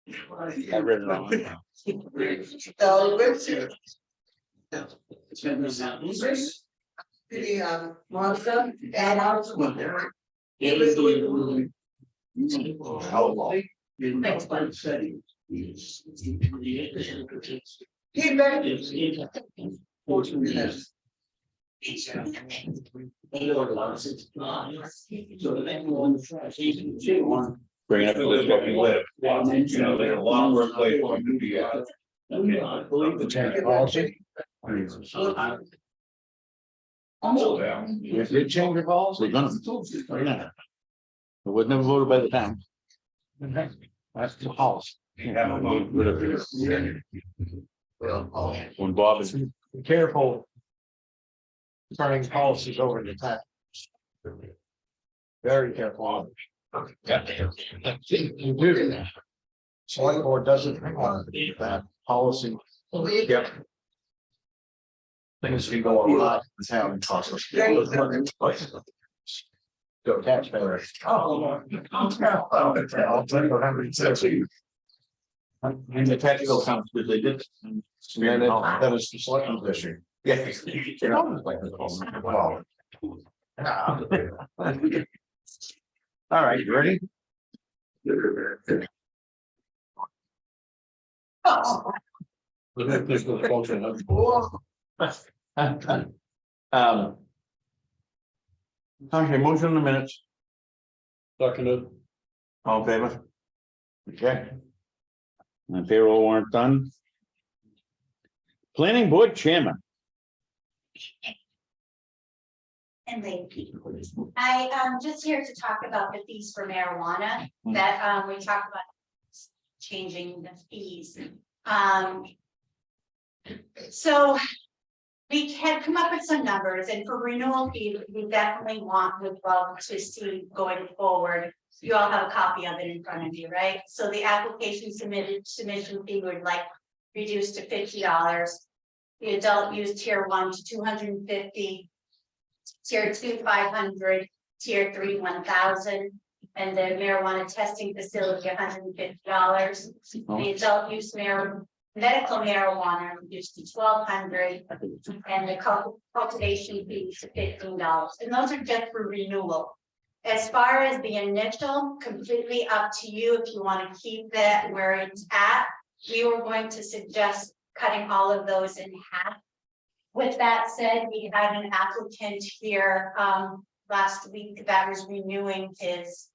I read it wrong. Martha and How long? he met Bring it up to where we live. You know, there's a lot of workplace for them to be at. The change policy. If they change the policy, We're gonna. It was never voted by the town. that's the policy. When Bob is. Be careful. Turning policies over to tax. Very careful. You do. Select board doesn't want that policy. Yep. Things can go a lot in the town and cost us. Go taxpayers. And the tax bill comes because they did. And then that is the selectmen's issue. Yeah. Wow. All right, you ready? Okay, motion in the minutes. Seconded. All in favor? Okay. And payroll warrant done. Planning board chairman. And I'm just here to talk about the fees for marijuana that we talked about changing the fees. So we had come up with some numbers, and for renewal fees, we definitely would love to see going forward. You all have a copy of it in front of you, right? So the application submission fee would like reduce to $50. The adult use tier 1 to $250. Tier 2, 500, tier 3, 1,000, and the marijuana testing facility, $150. The adult use medical marijuana reduced to $1,200, and the cultivation fees to $15. And those are just for renewal. As far as the initial, completely up to you if you want to keep that where it's at. We were going to suggest cutting all of those in half. With that said, we had an applicant here last week that was renewing his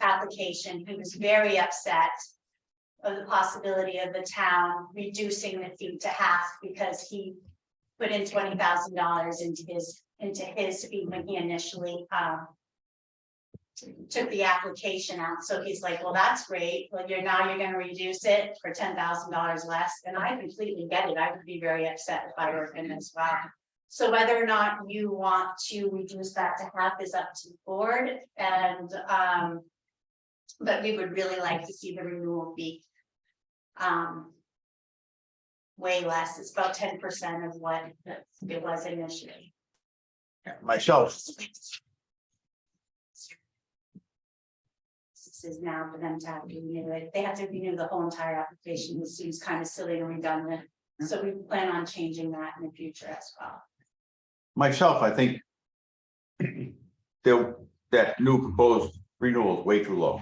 application. He was very upset of the possibility of the town reducing the fee to half because he put in $20,000 into his fee when he initially took the application out. So he's like, well, that's great. Well, you're going to reduce it for $10,000 less. And I completely get it. I would be very upset if I were him as well. So whether or not you want to reduce that to half is up to the board. And but we would really like to see the renewal fee way less. It's about 10% of what it was initially. Myself. This is now for them to have to renew it. They have to renew the whole entire application, which seems kind of silly and redundant. So we plan on changing that in the future as well. Myself, I think. That new proposed renewal is way too low.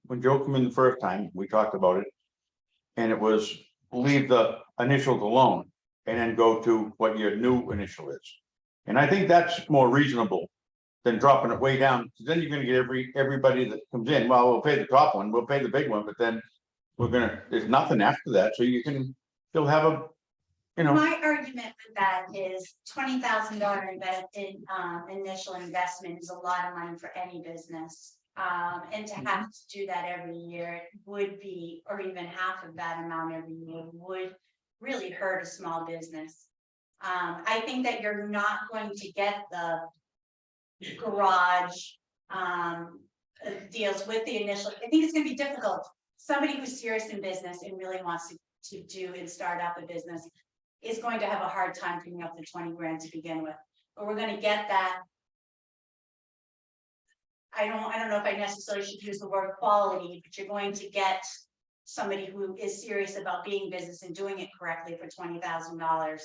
When Joe came in the first time, we talked about it. And it was leave the initials alone and then go to what your new initial is. And I think that's more reasonable than dropping it way down. Then you're gonna get everybody that comes in. Well, we'll pay the top one, we'll pay the big one, but then there's nothing after that. So you can still have a, My argument with that is $20,000 initial investment is a lot of money for any business. And to have to do that every year would be, or even half of that amount every year would really hurt a small business. I think that you're not going to get the garage deals with the initial. I think it's going to be difficult. Somebody who's serious in business and really wants to do and start up a business is going to have a hard time picking up the 20 grand to begin with. But we're going to get that I don't know if I necessarily should use the word quality, but you're going to get somebody who is serious about being business and doing it correctly for $20,000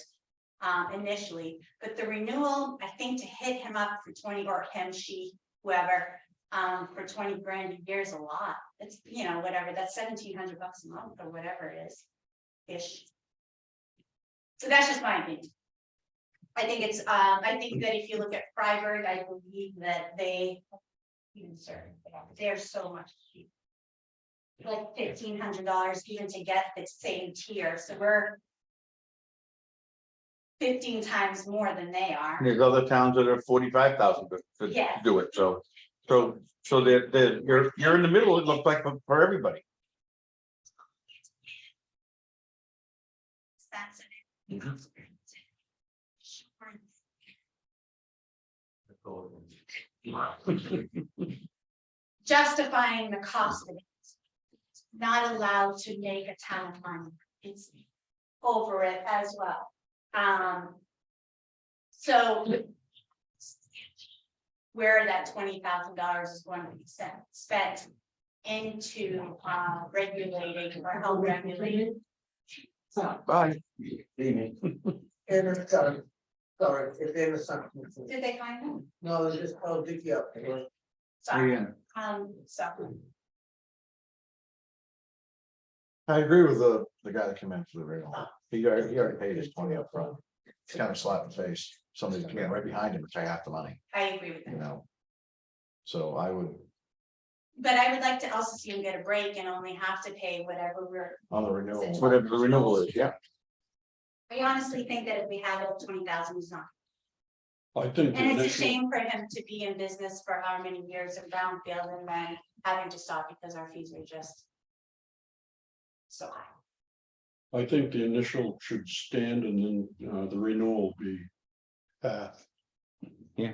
initially. But the renewal, I think to hit him up for 20, or him, she, whoever, for 20 grand a year is a lot. It's, you know, whatever, that's $1,700 a month or whatever it is, ish. So that's just my opinion. I think it's, I think that if you look at Freiburg, I believe that they're so much cheaper. Like $1,500 even to get the same tier, so we're 15 times more than they are. There's other towns that are 45,000 to Yeah. do it, so you're in the middle, it looks like for everybody. That's it. Justifying the cost of it. Not allowed to make a ton of money. It's over it as well. So where that $20,000 is going to be spent into regulating or help regulating. Bye. And it's, sorry, if there was something. Did they find them? No, it's just called Dicky up. Sorry. Yeah. So I agree with the guy that came in for the renewal. He already paid his 20 up front. It's kind of slap in the face. Somebody came right behind him and pay half the money, I agree with you that. know. So I would, But I would like to also see them get a break and only have to pay whatever we're. on the renewal. Whatever the renewal is, yeah. I honestly think that if we have it, 20,000 is not. I think the And it's a initial, shame for him to be in business for how many years in Brownfield and then having to stop because our fees are just so high. I think the initial should stand and then the renewal be half. Yeah.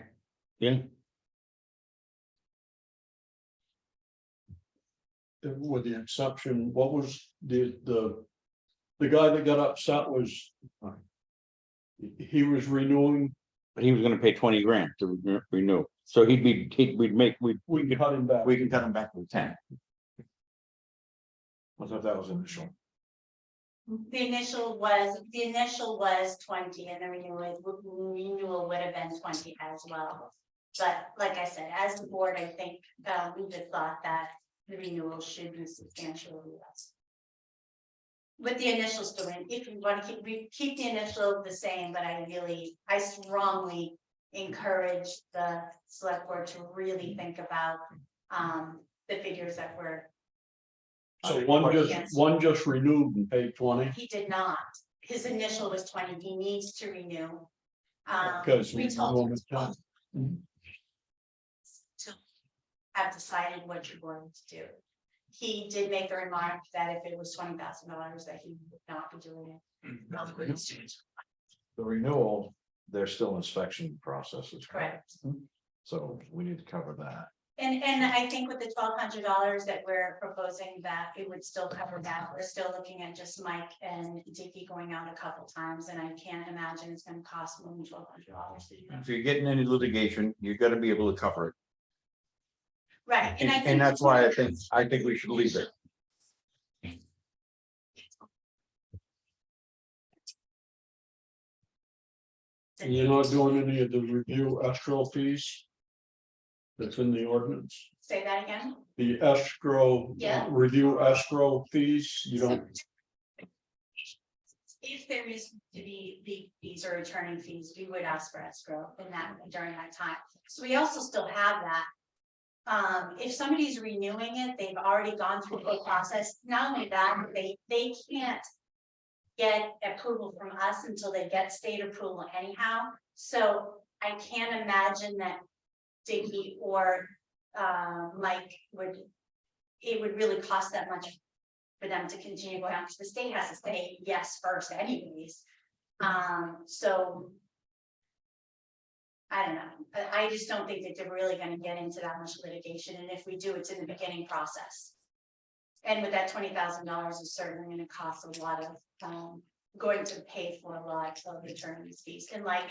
With the exception, what was the guy that got upset was he was renewing, But he was gonna pay 20 grand to renew, so we'd we cut him back. we can cut him back to 10. I thought that was initial. The initial was 20 and the renewal would have been 20 as well. But like I said, as the board, I think we just thought that the renewal should be substantially less. With the initial still in, if you want to keep the initial the same, but I strongly encourage the select board to really think about the figures that were. So one just renewed and paid 20. He did not. His initial was 20. He needs to renew. Because We we told him told to have decided what you're going to do. He did make the remark that if it was $20,000 that he would not be doing it. The renewal, there's still inspection processes. Correct. So we need to cover that. And I think with the $1,200 that we're proposing, that it would still cover that. We're still looking at just Mike and Dickie going out a couple times, and I can't imagine it's gonna cost more than $1,200 to do that. If you're getting any litigation, you gotta be able to cover it. Right, and I think. And that's why I think we should leave it. And you're not doing any of the review escrow fees. That's in the ordinance. Say that again. The escrow, Yeah. review escrow fees, you don't, If there is to be the fees or returning fees, we would ask for escrow in that during that time. So we also still have that. If somebody's renewing it, they've already gone through the process. Not only that, they can't get approval from us until they get state approval anyhow. So I can't imagine that Dickie or Mike it would really cost that much for them to continue going on, because the state has to say yes first anyways. So I don't know, I just don't think that they're really gonna get into that much litigation, and if we do, it's in the beginning process. And with that $20,000 is certainly gonna cost a lot of going to pay for a lot of attorney's fees, and like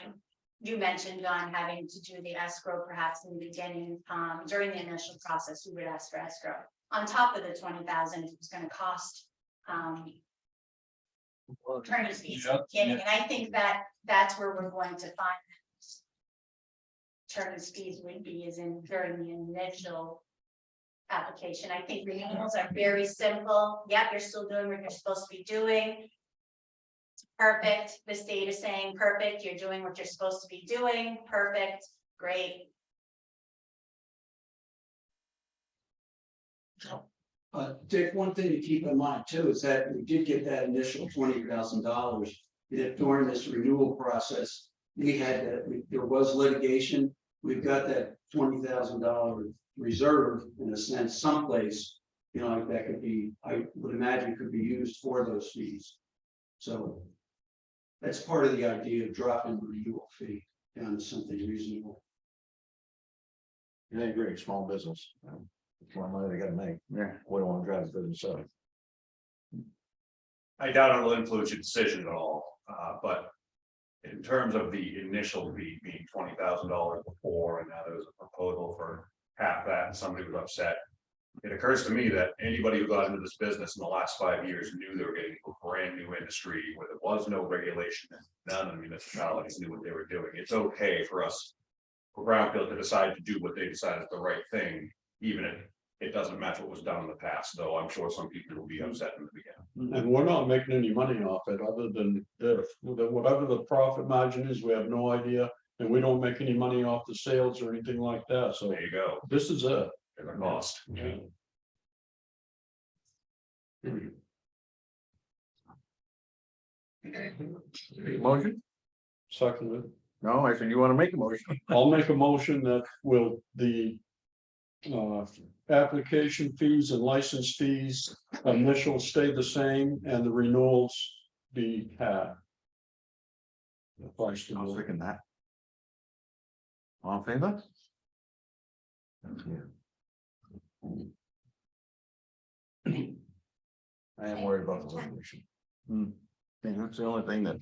you mentioned on having to do the escrow perhaps in the beginning, during the initial process, we would ask for escrow. On top of the 20,000, it was gonna cost, attorney's fees. Yeah, And I think that that's where we're going to find. Attorney's fees would be is in during the initial application. I think renewals are very simple. Yep, you're still doing what you're supposed to be doing. Perfect. The state is saying, perfect, you're doing what you're supposed to be doing. Perfect, great. Dick, one thing to keep in mind too is that we did get that initial $20,000. That during this renewal process, we had that, there was litigation. We've got that $20,000 reserve in a sense, someplace, you know, like that could be, I would imagine could be used for those fees. So that's part of the idea of dropping the renewal fee down to something reasonable. I agree, small business. It's more money they gotta make. Yeah. We don't wanna drive the business up. I doubt it'll influence your decision at all, but in terms of the initial fee being $20,000 before, and now there's a proposal for half that, and somebody was upset. It occurs to me that anybody who got into this business in the last 5 years knew they were getting into a brand new industry where there was no regulation and none of the municipalities knew what they were doing. It's okay for us, for Brownfield to decide to do what they decide is the right thing, even if it doesn't match what was done in the past, though I'm sure some people will be upset in the beginning. And we're not making any money off it, other than whatever the profit margin is, we have no idea. And we don't make any money off the sales or anything like that, so There you go, this is it. at a cost. Yeah. Motion? Seconded. No, I said, you wanna make a motion? I'll make a motion that will the application fees and license fees initial stay the same and the renewals be half. Applies to I was the- thinking that. All in favor? I am worried about the resolution. I think that's the only thing that,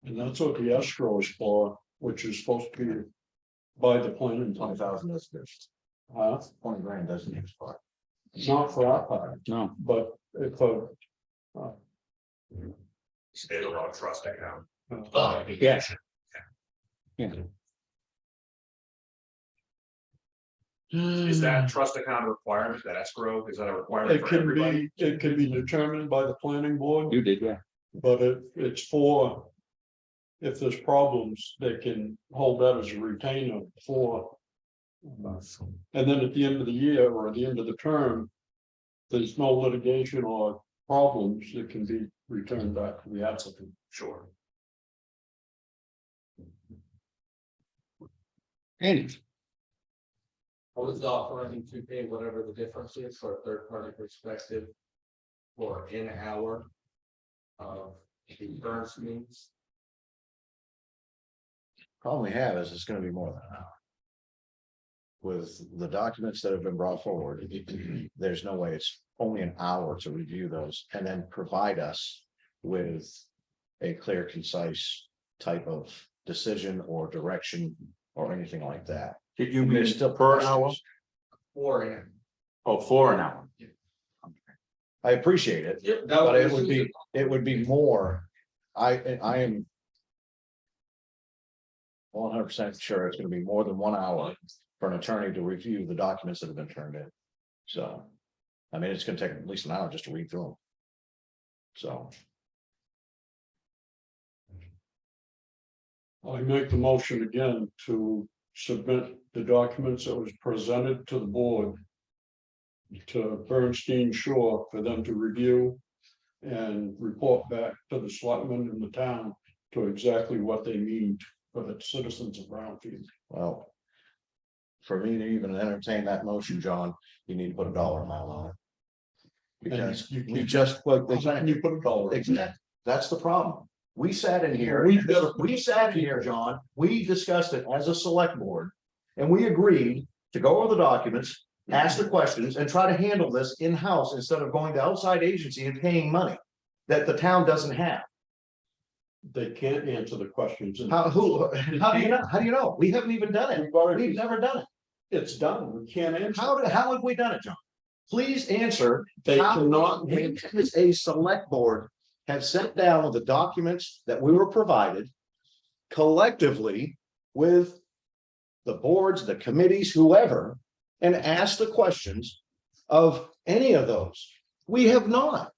And that's what the escrow is for, which is supposed to be by the planning. 20,000 is good. 20 grand doesn't expire. Not for our part, no, but if State law trust account. yeah. Is that trust account a requirement, that escrow, is that a requirement it for can everybody? be, it can be determined by the planning board, You did, yeah. but it's for. If there's problems, they can hold that as a retainer for. And then at the end of the year or at the end of the term. There's no litigation or problems that can be returned back to the applicant. Sure. Andy, I was offering to pay whatever the difference is for a third party perspective. For an hour. Of insurance means. Problem we have is it's gonna be more than an hour. With the documents that have been brought forward, there's no way it's only an hour to review those and then provide us with a clear, concise type of decision or direction or anything like that. did you mean There's still per hour? Or an. Oh, for an hour. I appreciate it, Yep. but it would be more. I am 100% sure it's gonna be more than 1 hour for an attorney to review the documents that have been turned in. So, I mean, it's gonna take at least an hour just to read through them. So, I make the motion again to submit the documents that was presented to the board. To Bernstein Shore for them to review. And report back to the selectmen in the town to exactly what they mean for the citizens of Brownfield. well. For me to even entertain that motion, John, you need to put a dollar amount on it. Because And we just, like, How can you put a dollar? exactly, that's the problem. We sat in here, We've sat in here, John, we discussed it as a select board. And we agreed to go over the documents, ask the questions and try to handle this in-house instead of going to outside agency and paying money. That the town doesn't have. They can't answer the questions. and How do you know? We haven't even done it. We've already, We've never done it. it's done. We can't answer. How have we done it, John? Please answer. They how cannot we answer. as a select board have sat down with the documents that we were provided collectively with the boards, the committees, whoever, and asked the questions of any of those. We have not.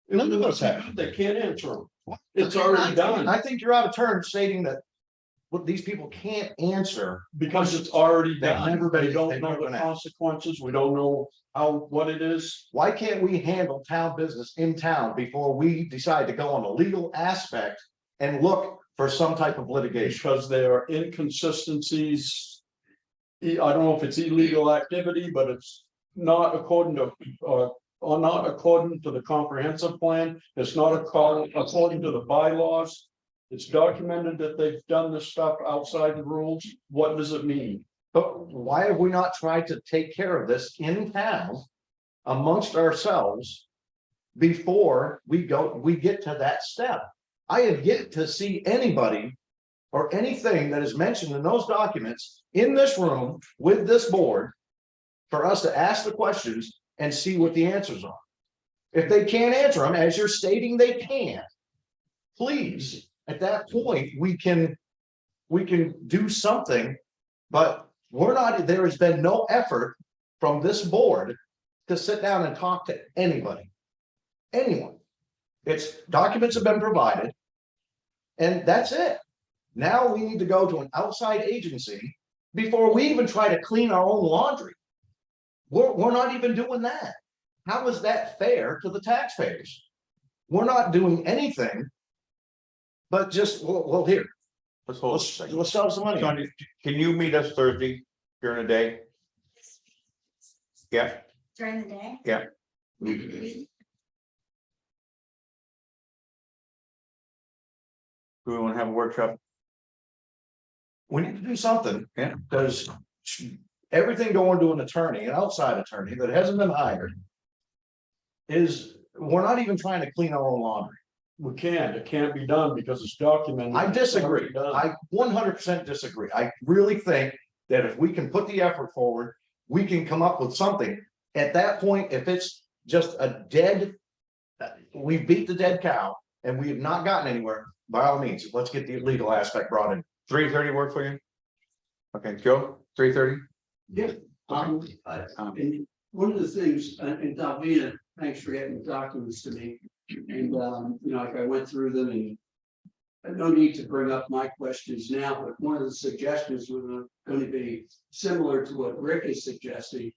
None of us have. They can't answer them. It's already done. I think you're out of turn stating that what these people can't answer. Because it's already They've done. never been- They don't they've know never the been asked. consequences. We don't know what it is. Why can't we handle town business in town before we decide to go on the legal aspect and look for some type of litigation? Because there are inconsistencies. I don't know if it's illegal activity, but it's not according to, or not according to the comprehensive plan. It's not according to the bylaws. It's documented that they've done this stuff outside the rules. What does it mean? But why have we not tried to take care of this in town amongst ourselves before we get to that step? I have yet to see anybody or anything that is mentioned in those documents in this room with this board for us to ask the questions and see what the answers are. If they can't answer them, as you're stating they can, please, at that point, we can do something, but we're not, there has been no effort from this board to sit down and talk to anybody. Anyone. It's documents have been provided. And that's it. Now we need to go to an outside agency before we even try to clean our own laundry. We're not even doing that. How is that fair to the taxpayers? We're not doing anything. But just, well, here, Let's hold a second. let's sell some money. John, can you meet us Thursday during the day? Yeah, During the day? yeah. Do we want to have a workshop? We need to do something. Yeah. Because everything going to an attorney, an outside attorney that hasn't been hired. We're not even trying to clean our own laundry. We can't, it can't be done because it's documented. I disagree. It's already done. I 100% disagree. I really think that if we can put the effort forward, we can come up with something. At that point, if it's just a dead, we beat the dead cow and we have not gotten anywhere, by all means, let's get the legal aspect brought in. 3:30 work for you? Okay, Joe, 3:30? Yeah. And one of the things, and Davina, thanks for getting the documents to me. And, like I went through them and no need to bring up my questions now, but one of the suggestions was going to be similar to what Rick is suggesting.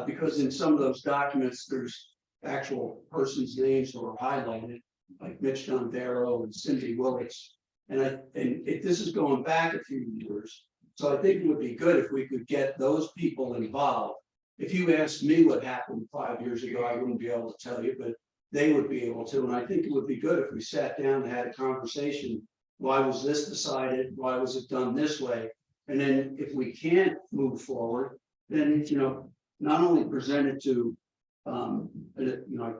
Because in some of those documents, there's actual persons' names that are highlighted, like Mitch Dondero and Cindy Willis. And this is going back a few years. So I think it would be good if we could get those people involved. If you asked me what happened 5 years ago, I wouldn't be able to tell you, but they would be able to. And I think it would be good if we sat down and had a conversation. Why was this decided? Why was it done this way? And then if we can't move forward, then, not only present it to,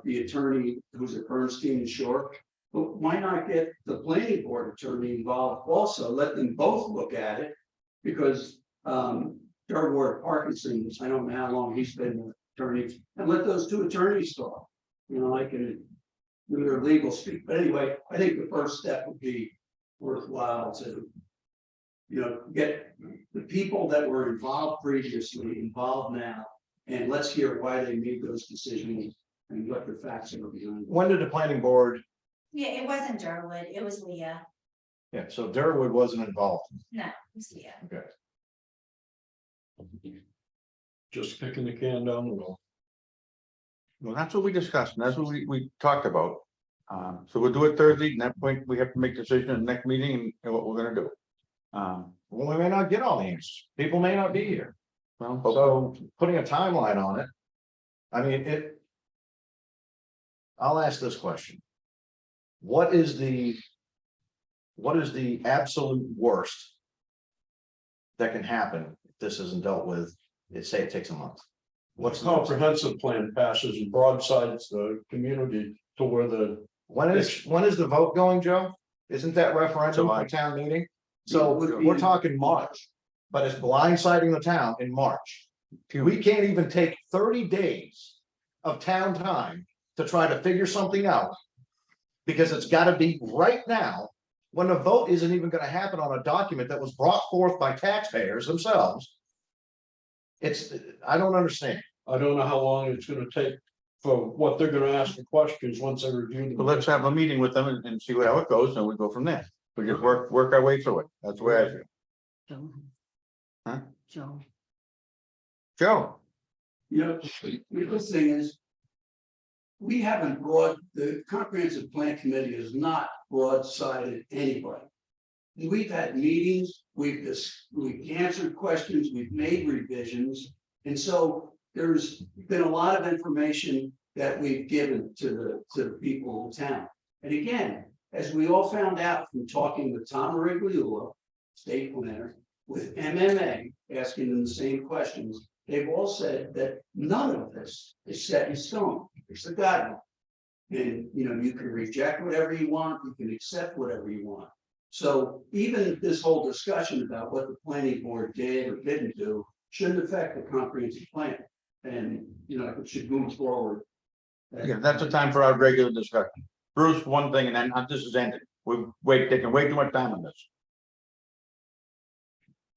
the attorney who's at Bernstein and Shore, but why not get the planning board attorney involved also? Let them both look at it. Because Ward Parkinson, I don't know how long he's been an attorney, and let those two attorneys talk. I can do their legal speak. But anyway, I think the first step would be worthwhile to, get the people that were involved previously involved now, and let's hear why they made those decisions and what the facts are behind. When did the planning board? Yeah, it wasn't Durwood, it was Leah. Yeah, so Durwood wasn't involved. No, it was Leah. Okay. Just kicking the can down the road. Well, that's what we discussed, and that's what we talked about. So we'll do it Thursday, and at that point, we have to make a decision in the next meeting and what we're gonna do. Well, we may not get all the answers. People may not be here. Well, So putting a timeline on it. I mean, I'll ask this question. What is the absolute worst that can happen if this isn't dealt with? Say it takes a month. What's the Comprehensive plan passes and broadsides the community to where the when is the vote going, Joe? Isn't that referendum July. for town meeting? So It would be- we're talking March, but it's blindsiding the town in March. We can't even take 30 days of town time to try to figure something out. Because it's gotta be right now, when the vote isn't even gonna happen on a document that was brought forth by taxpayers themselves. It's, I don't understand. I don't know how long it's gonna take for what they're gonna ask the questions once I review them. But let's have a meeting with them and see how it goes, and we go from there. We just work our way through it. That's the way I feel. Joe. Huh? Joe. Joe, You know, the good thing is. We haven't the comprehensive plan committee is not broadsided anybody. We've had meetings, we've answered questions, we've made revisions. And so there's been a lot of information that we've given to the people in town. And again, as we all found out from talking with Tom Rigliulo, state planner, with MMA, asking them the same questions, they've all said that none of this is set in stone. It's the guideline. And, you know, you can reject whatever you want, you can accept whatever you want. So even this whole discussion about what the planning board did or didn't do shouldn't affect the comprehensive plan. And, you know, it should move forward. yeah, that's the time for our regular discussion. Bruce, one thing, and then this is ended. We've taking way too much time on this.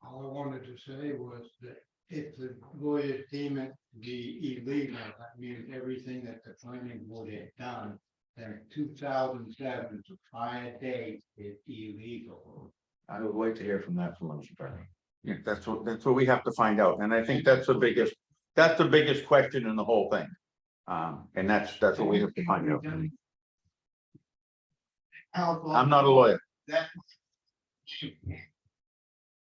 All I wanted to say was that if the lawyers deem it to be illegal, that means everything that the planning board had done, then 2007 to prior date is illegal. I would wait to hear from that from those attorney. Yeah, that's what we have to find out. And I think that's the biggest question in the whole thing. And that's what we have to find out. I'm not a lawyer. That.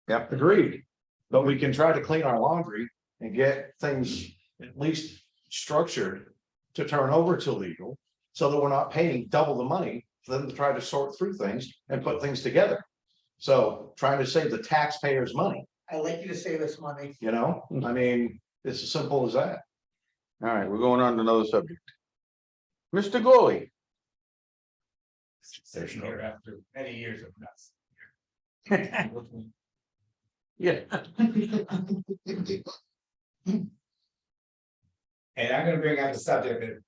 Yep. Agreed. But we can try to clean our laundry and get things at least structured to turn over to legal. So that we're not paying double the money for them to try to sort through things and put things together. So trying to save the taxpayers' money, I like you to say this money. you know, I mean, it's as simple as that. All right, we're going on to another subject. Mr. Goalie. Sitting here after many years of nuts. Yeah. And I'm gonna bring up a subject that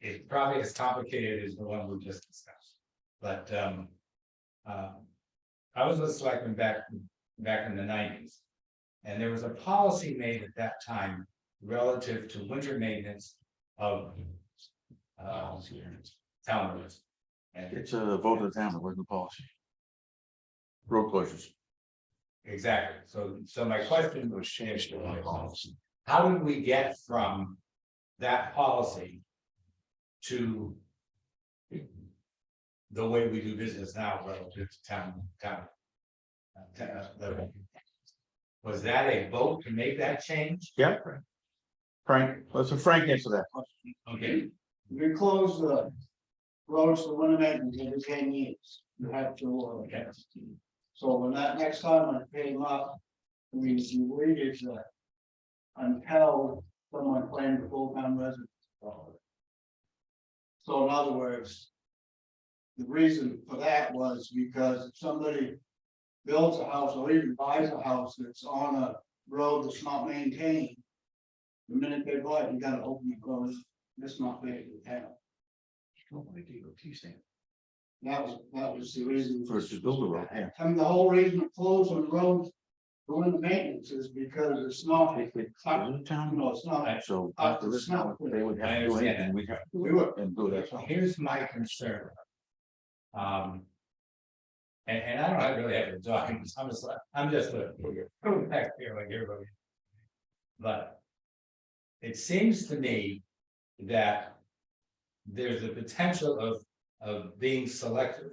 is probably as complicated as the one we just discussed, but I was a selectman back in the 90s. And there was a policy made at that time relative to winter maintenance of town roads. And It's a vote of the town, it wasn't policy. Road closures. exactly, so my question was changed to my policy. How did we get from that policy to the way we do business now relative to town? Was that a vote to make that change? Yeah. Frank, let's Frank answer that. Okay, We close the roads to winter maintenance every 10 years. You have to, okay, so when that next time when it came up, I mean, you waited until someone claimed a full-time resident. So in other words, the reason for that was because if somebody builds a house or even buys a house that's on a road that's not maintained, the minute they buy it, you gotta open the road, it's not made in town. That was the reason. First to build a road, yeah. I mean, the whole reason of closing the roads, doing the maintenance is because it's not, you know, it's not. So Up after to this, snuff. they would have I to do understand anything, we have to We were, and do that. here's my concern. And I don't really have to talk, I'm just a taxpayer like everybody. But it seems to me that there's a potential of being selective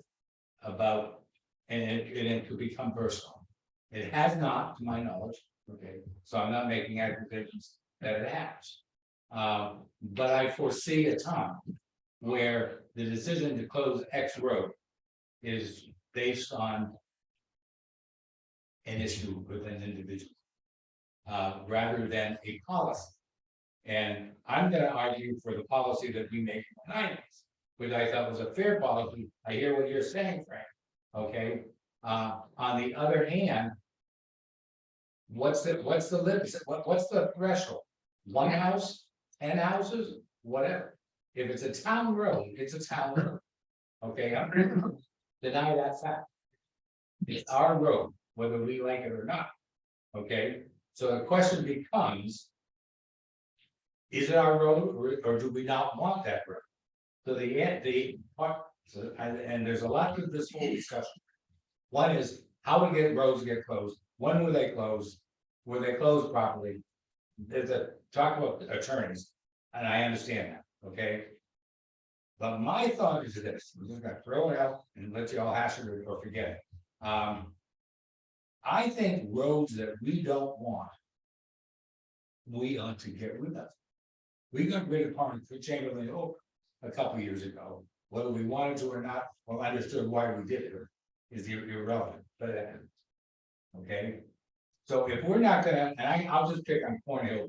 about, and it could become personal. It has not, to my knowledge, okay, so I'm not making accusations that it has. But I foresee a time where the decision to close X road is based on an issue with an individual, rather than a policy. And I'm gonna argue for the policy that we make in the 90s, which I thought was a fair policy. I hear what you're saying, Frank. Okay, on the other hand. What's the limit, what's the threshold? One house, 10 houses, whatever. If it's a town road, it's a town road. Okay, I'm gonna deny that fact. It's our road, whether we like it or not. Okay, so the question becomes. Is it our road or do we not want that road? So and there's a lot to this whole discussion. One is how we get roads get closed, when were they closed, were they closed properly? There's a talk about attorneys, and I understand that, okay? But my thought is this, I'm just gonna throw it out and let you all hash it or forget it. I think roads that we don't want, we ought to get rid of. We got rid of Park for Chamberlain Oak a couple years ago, whether we wanted to or not, or understood why we did it is irrelevant, but okay. So if we're not gonna, and I'll just pick on Cornhill,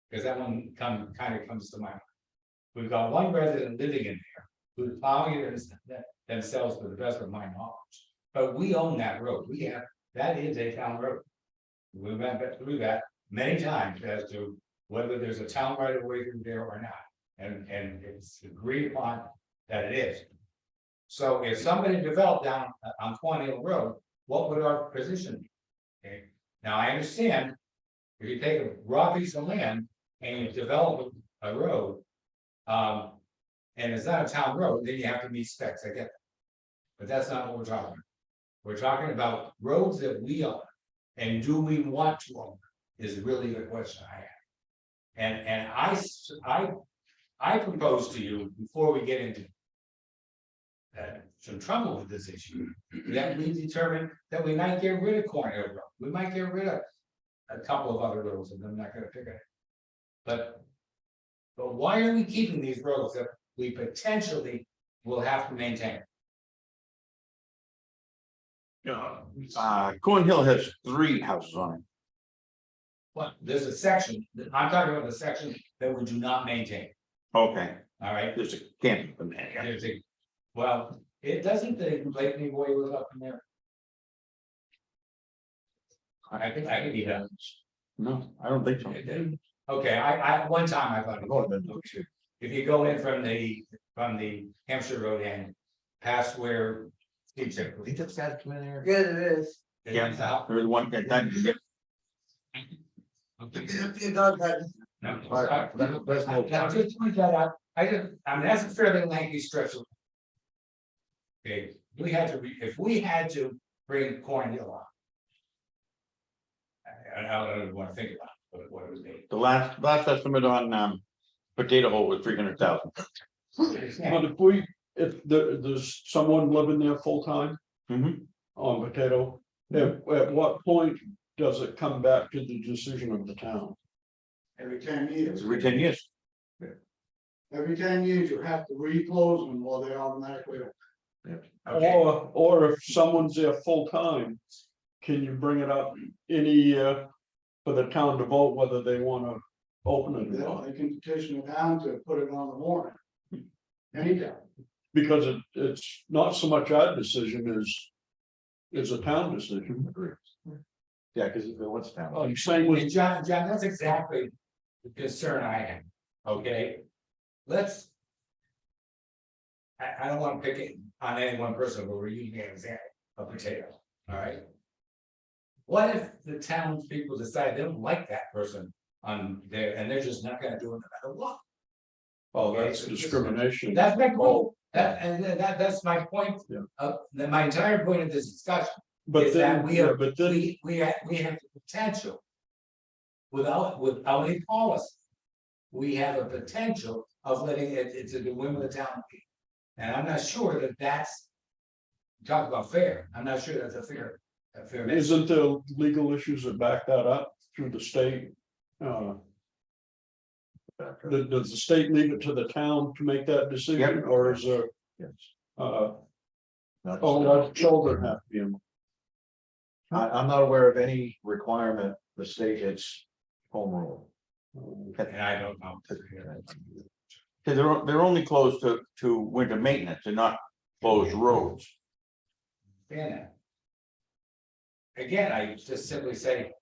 because that one kind of comes to mind. We've got one resident living in there who's plowing it themselves to the best of my knowledge. But we own that road. That is a town road. We went through that many times as to whether there's a town right of way through there or not. And it's agreed upon that it is. So if somebody developed down on Cornhill Road, what would our position be? Okay. Now I understand if you take a raw piece of land and you develop a road, and it's not a town road, then you have to meet specs. I get that. But that's not what we're talking about. We're talking about roads that we own, and do we want to own is really the question I have. And I propose to you before we get into some trouble with this issue, that we determine that we might get rid of Cornhill Road. We might get rid of a couple of other roads, and I'm not going to pick it. But why are we keeping these roads that we potentially will have to maintain? Cornhill has 3 houses on it. Well, there's a section, I'm talking about the section that we do not maintain. Okay, All right, there's a camping from there. there's a, well, it doesn't, the Lake Boy was up in there. I think I could eat that. No, I don't think so. Okay, I one time I thought. I've only been to 2. If you go in from the Hampshire Road end, past where Steve said. He just got to come in there. Yeah, it is. Yeah, there's one that you get. It does that. No, There's no- I'll just point that out. I mean, that's a fairly lengthy stretch of. Okay, if we had to bring Cornhill on. I don't want to think about what it would be. The last estimate on Potato Hole was 300,000. But if there's someone living there full time on Potato, at what point does it come back to the decision of the town? Every 10 years. Every 10 years. Every 10 years, you have to re-close them or they automatically. Okay. Or if someone's there full time, can you bring it up any year for the town to vote whether they want to open it or not? They can petition the town to put it on the warrant. Anytime. Because it's not so much our decision as a town decision. Yeah, because if it was town. Oh, same with And John, that's exactly the concern I have, okay? I don't want to pick it on any one person, but we're using an example of Potato, all right? What if the townspeople decide they don't like that person on there, and they're just not gonna do it no matter what? Oh, that's discrimination. That's my point, that's my point, Yeah. my entire point of this discussion. But Is that then, we yeah, are, but then, we have the potential. Without any policy. We have a potential of letting it to the whim of the town. And I'm not sure that that's. Talk about fair, I'm not sure that's a fair. isn't there legal issues that back that up through the state? Does the state leave it to the town to make that decision, Yep. or is there? Yes. That children have to be in. I'm not aware of any requirement, the state hits home rule. And I don't know. 'Cause they're only closed to winter maintenance and not closed roads. Yeah. Again, I just simply say,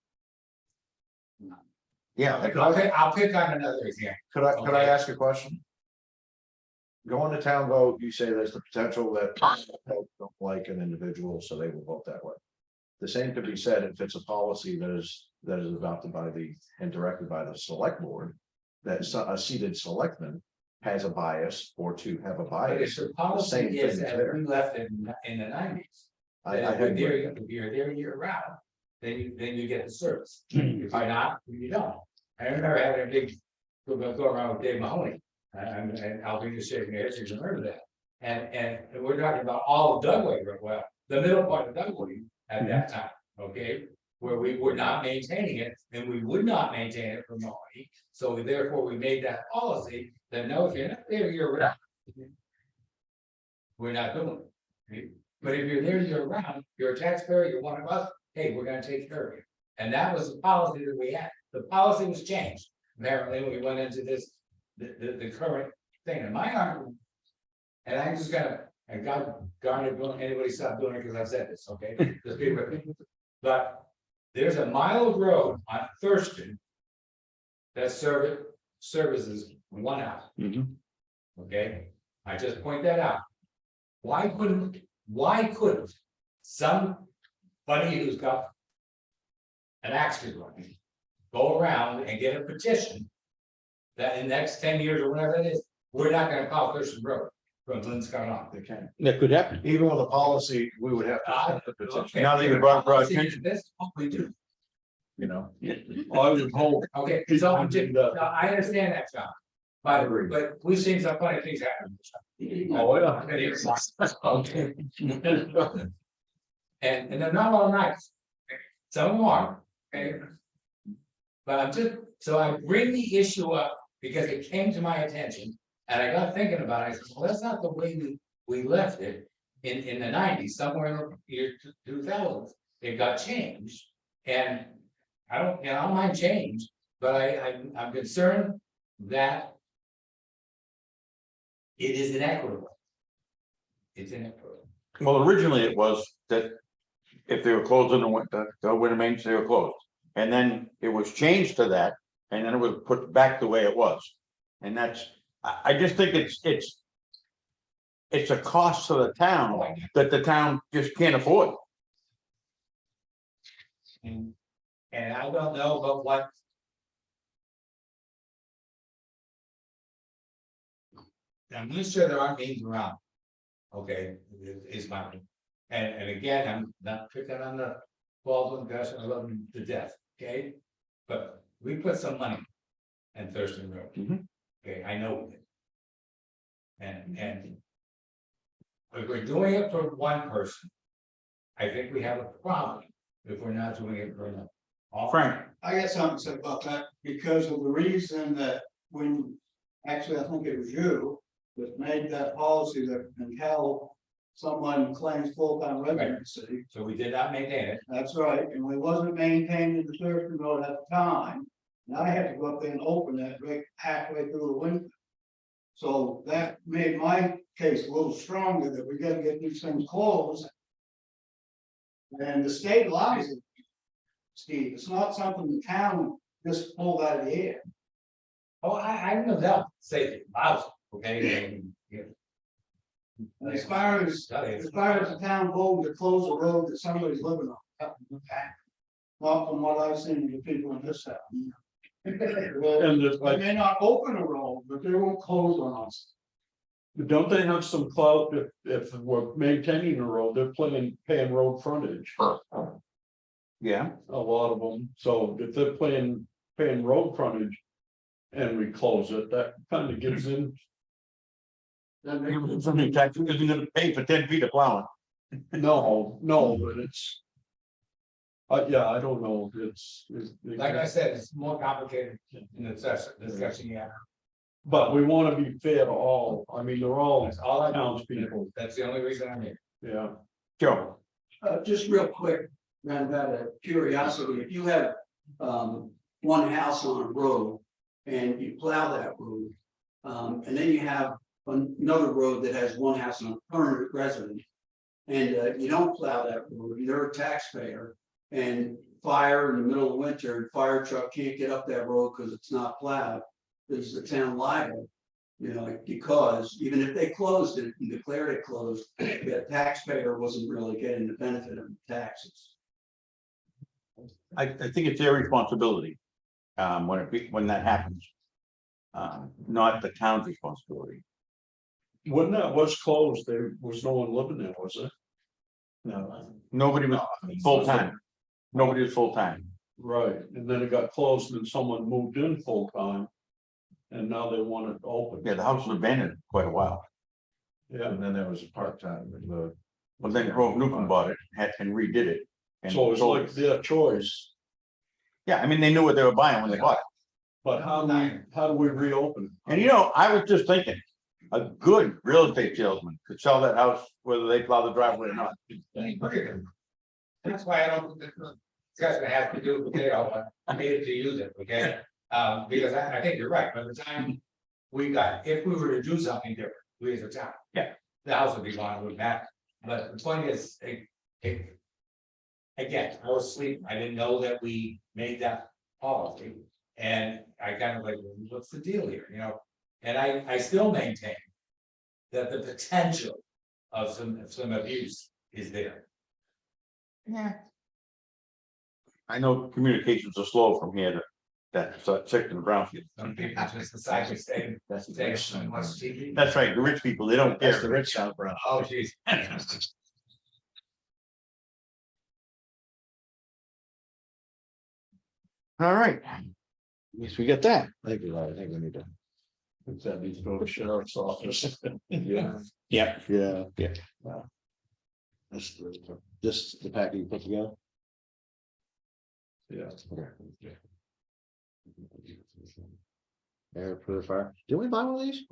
Yeah, I'll pick on another example. Could I Okay. ask a question? Going to town vote, you say there's the potential that people don't like an individual, so they will vote that way. The same could be said if it's a policy that is adopted by and directed by the select board. That a seated selectman has a bias or to have a But if bias. the same policy thing is is that there. we left it in the nineties. I If had you're there year round, then you get the service. If you're not, you don't. I remember having a big, go around with Dave Mahoney. And I'll be just shaking your head, you remember that. And we're talking about all of Dugway, well, the middle part of Dugway at that time, okay? Where we were not maintaining it, and we would not maintain it for Mahoney. So therefore, we made that policy that no, if you're not there year round. We're not doing it. Okay? But if you're there year round, you're a taxpayer, you're one of us, hey, we're gonna take care of you. And that was the policy that we had. The policy was changed. Apparently, when we went into this, the current thing, and my argument. And I'm just gonna, and God, darn it, don't anybody stop doing it because I said this, okay? Just be with me. But there's a mile of road on Thurston. That services one house. Okay, I just point that out. Why couldn't somebody who's got an accident running go around and get a petition that in the next 10 years or whatever it is, we're not gonna call Thurston Road from Linscott on. They can, that could happen. even with a policy, we would have to set the petition, Okay, Now that you brought policy, attention. This is what we do. you know. I would hope. Okay, so I'm just, no, I understand that, John. But we've seen some funny things happen. Oh, yeah. Okay. And they're not all nice. Some of them are, okay? But I'm just, so I bring the issue up because it came to my attention and I got thinking about it. I said, well, that's not the way we left it in the nineties, somewhere in the year 2000. It got changed and I don't mind change, but I'm concerned that it is inequitable. It's inequitable. Well, originally it was that if they were closed in the winter maintenance, they were closed. And then it was changed to that, and then it was put back the way it was. And that's, I just think it's a cost to the town that the town just can't afford. And I don't know about what. I'm not sure there aren't means around. Okay, is my, and again, I'm not picking on the Baldwin guys, I love them to death, okay? But we put some money in Thurston Road. Mhm. Okay, I know we did. And if we're doing it for one person, I think we have a problem if we're not doing it for another. Frank, I got something to say about that, because of the reason that when, actually, I think it was you. That made that policy that until someone claims full-time residency, So we did not maintain it. that's right, and we wasn't maintaining the Thurston Road at the time. And I had to go up there and open that right halfway through the winter. So that made my case a little stronger that we gotta get these things closed. And the state allows it, Steve, it's not something the town just pulled out of the air. Oh, I don't know that, safety, lousy, okay? And, you know, And as far as the town voting to close a road that somebody's living on. Not from what I've seen with the people in this town. Well, And it's they like, may not open a road, but they won't close on us. don't they have some clout if we're maintaining a road, they're paying road frontage, yeah, a lot of them, so if they're paying road frontage. And we close it, that kind of gives in, Then they- somebody tax isn't gonna pay for 10 feet of plowing. no, but it's. Yeah, I don't know, it's. like I said, it's more complicated in the discussion, yeah. But we want to be fair to all, I mean, they're all That's all I know. townspeople, That's the only reason I'm here. yeah. Joe, Just real quick, man, out of curiosity, if you have, one house on a road and you plow that road, And then you have another road that has one house and a permanent resident. And you don't plow that road, you're a taxpayer. And fire in the middle of winter, and fire truck can't get up that road because it's not plowed. Is the town liable? You know, because even if they closed it and declared it closed, the taxpayer wasn't really getting the benefit of the taxes. I think it's their responsibility, when that happens. Not the town's responsibility. When that was closed, there was no one living there, was it? No. Nobody was full time. Nobody was full time. Right, and then it got closed and someone moved in full time. And now they want it open. Yeah, the house was abandoned quite a while. Yeah, And then there was a part-time, But then Grove Newcomb bought it, and redid it. And so it's sold like it. their choice, Yeah, I mean, they knew what they were buying when they bought it. but how do we reopen? And you know, I was just thinking, a good real estate salesman could sell that house whether they plow the driveway or not. That's why I don't, discussion has to do with, you know, I needed to use it, okay? Because I think you're right, by the time we got, if we were to do something different, we as a town. Yeah. The house would be gone, would matter, but the point is, again, I was asleep, I didn't know that we made that policy. And I kind of like, what's the deal here, you know? And I still maintain that the potential of some abuse is there. Yeah. I know communications are slow from here to that section of Brownfield. Some people just decide to stay, stay so much TV. That's right, the rich people, they don't that's the care. rich South Brown. Oh, jeez. All right. Guess we get that. I think you're right, I think we need to. That needs to go to sheriff's office. Yeah. Yeah. Yeah. Yeah. Wow. That's just the packet you put together? Yeah. Okay. Air purifier, did we buy one of these?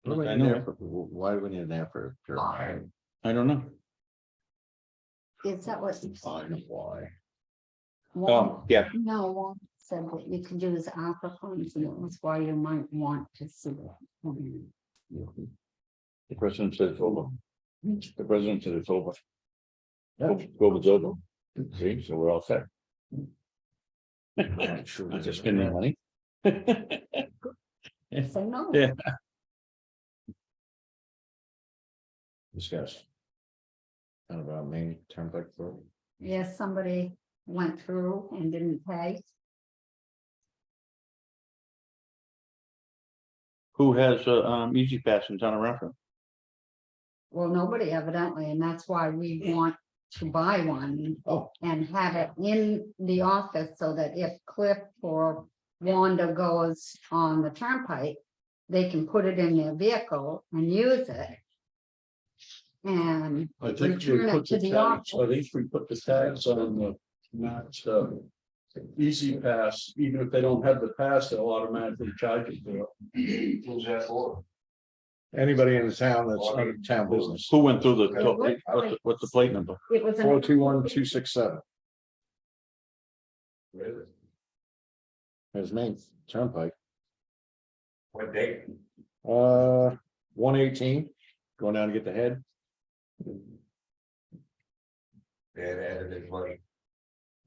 What do we I need an know. air pur- Why do we need an air purifier? I don't know. Is that what? Fine, why? Yeah. No, one said that you could use ARPA funds, and that's why you might want to see it. The president said it's over. The president said it's over. Yeah. COVID's over. See, so we're all set. Sure. Not just spending money. So no. Yeah. Discuss. Kind of about Maine Turnpike Road. Yes, somebody went through and didn't pay. Who has Easy Pass in town of Renfrew? Well, nobody evidently, and that's why we want to buy one. Oh. And have it in the office so that if Cliff or Wanda goes on the turnpike, they can put it in their vehicle and use it. And I think we return it put to the the tags, office. I think we put the tags on the match, Easy Pass, even if they don't have the pass, they'll automatically charge you for it. Who's that for? Anybody in the town that's under town business. Who went through what's the plate number? It was. 421-267. Really? There's Maine Turnpike. What date? 118, going down to get the head. They had added his money.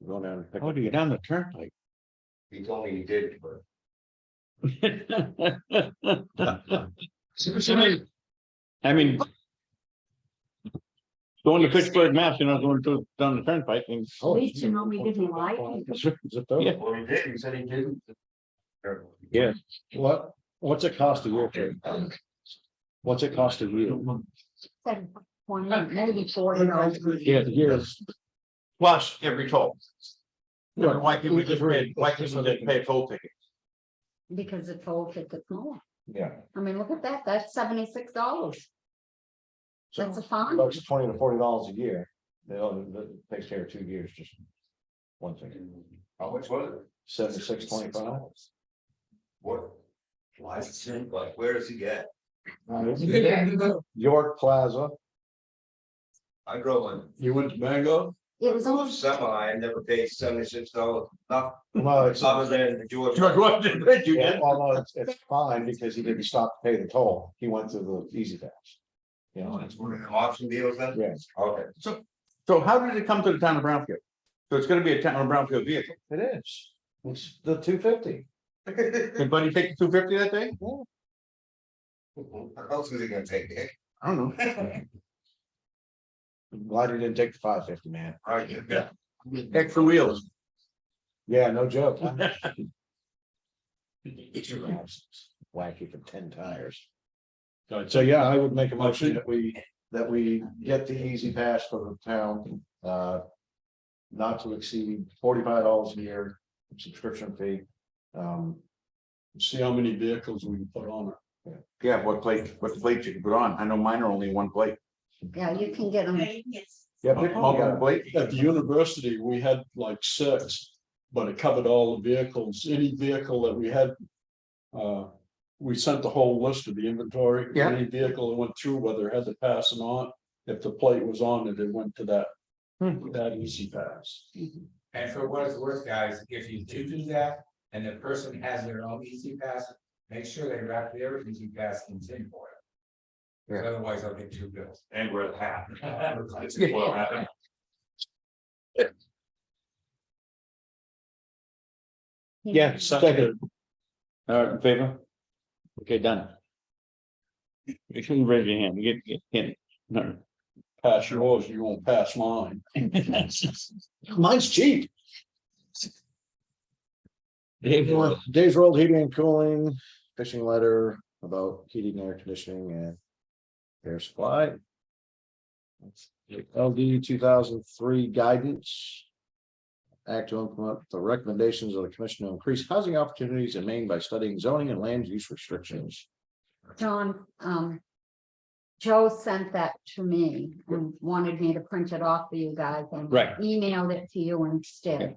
Going down. and pick How up- do you get down the turnpike? He told me he did, but. I mean. Going to Pittsburgh, Mass, you're not going to down the turnpike and. At least you know we didn't like it. Yeah. Well, he did, he said he didn't. Yeah. What's it cost a year? Terry? What's it cost a year? Said 20, maybe $40. Yeah, years. Plus every toll. Why can't we just pay, a toll ticket? Because the toll ticket's more. Yeah. I mean, look at that, that's $76. That's a fine. Bucks $20 to $40 a year. That takes care of 2 years, just one thing. How much was it? 76.25. What? Why is it seem like, where does he get? York Plaza. I drove in. You went to Mango? It was only, Semi, I never paid $76, nothing, Well, it's, other than the George. George Washington Bridge, you yeah, did. well, no, it's fine because he didn't stop to pay the toll. He went to the Easy Pass. You know, That's one of the auction deals then? yeah, Okay. So how did it come to the town of Brownfield? So it's gonna be a town of Brownfield vehicle. it is. It's the 250. Did Buddy take the 250 that day? How else is he gonna take it? I don't know. I'm glad he didn't take the 550, man. Yeah. Extra wheels. Yeah, no joke. Huh? Wacky for 10 tires. So yeah, I would make a motion that we get the Easy Pass for the town, not to exceed $45 a year subscription fee. See how many vehicles we can put on it. Yeah, what plate you can put on? I know mine are only one plate. yeah, you can get them. Yes. Yeah, Multiple plate. At the university, we had like 6, but it covered all the vehicles, any vehicle that we had. We sent the whole list of the inventory. Yeah. Any vehicle that went through, whether it had to pass it on, if the plate was on it, it went to that. That Easy Pass. And for what it's worth, guys, if you do that, and the person has their own Easy Pass, make sure they wrap their Easy Pass in tin foil. Because otherwise I'll get 2 bills. And wear the hat. Yeah, second. All right, in favor? Okay, done. You shouldn't raise your hand, get hit. No. Pass yours, you won't pass mine. Mine's cheap. Dave, Dave's World Heating and Cooling, fishing letter about heating, air conditioning and air supply. LD 2003 guidance. Act to implement the recommendations of the commission to increase housing opportunities in Maine by studying zoning and land use restrictions. John, Joe sent that to me and wanted me to print it off for you guys and Right. emailed it to you instead.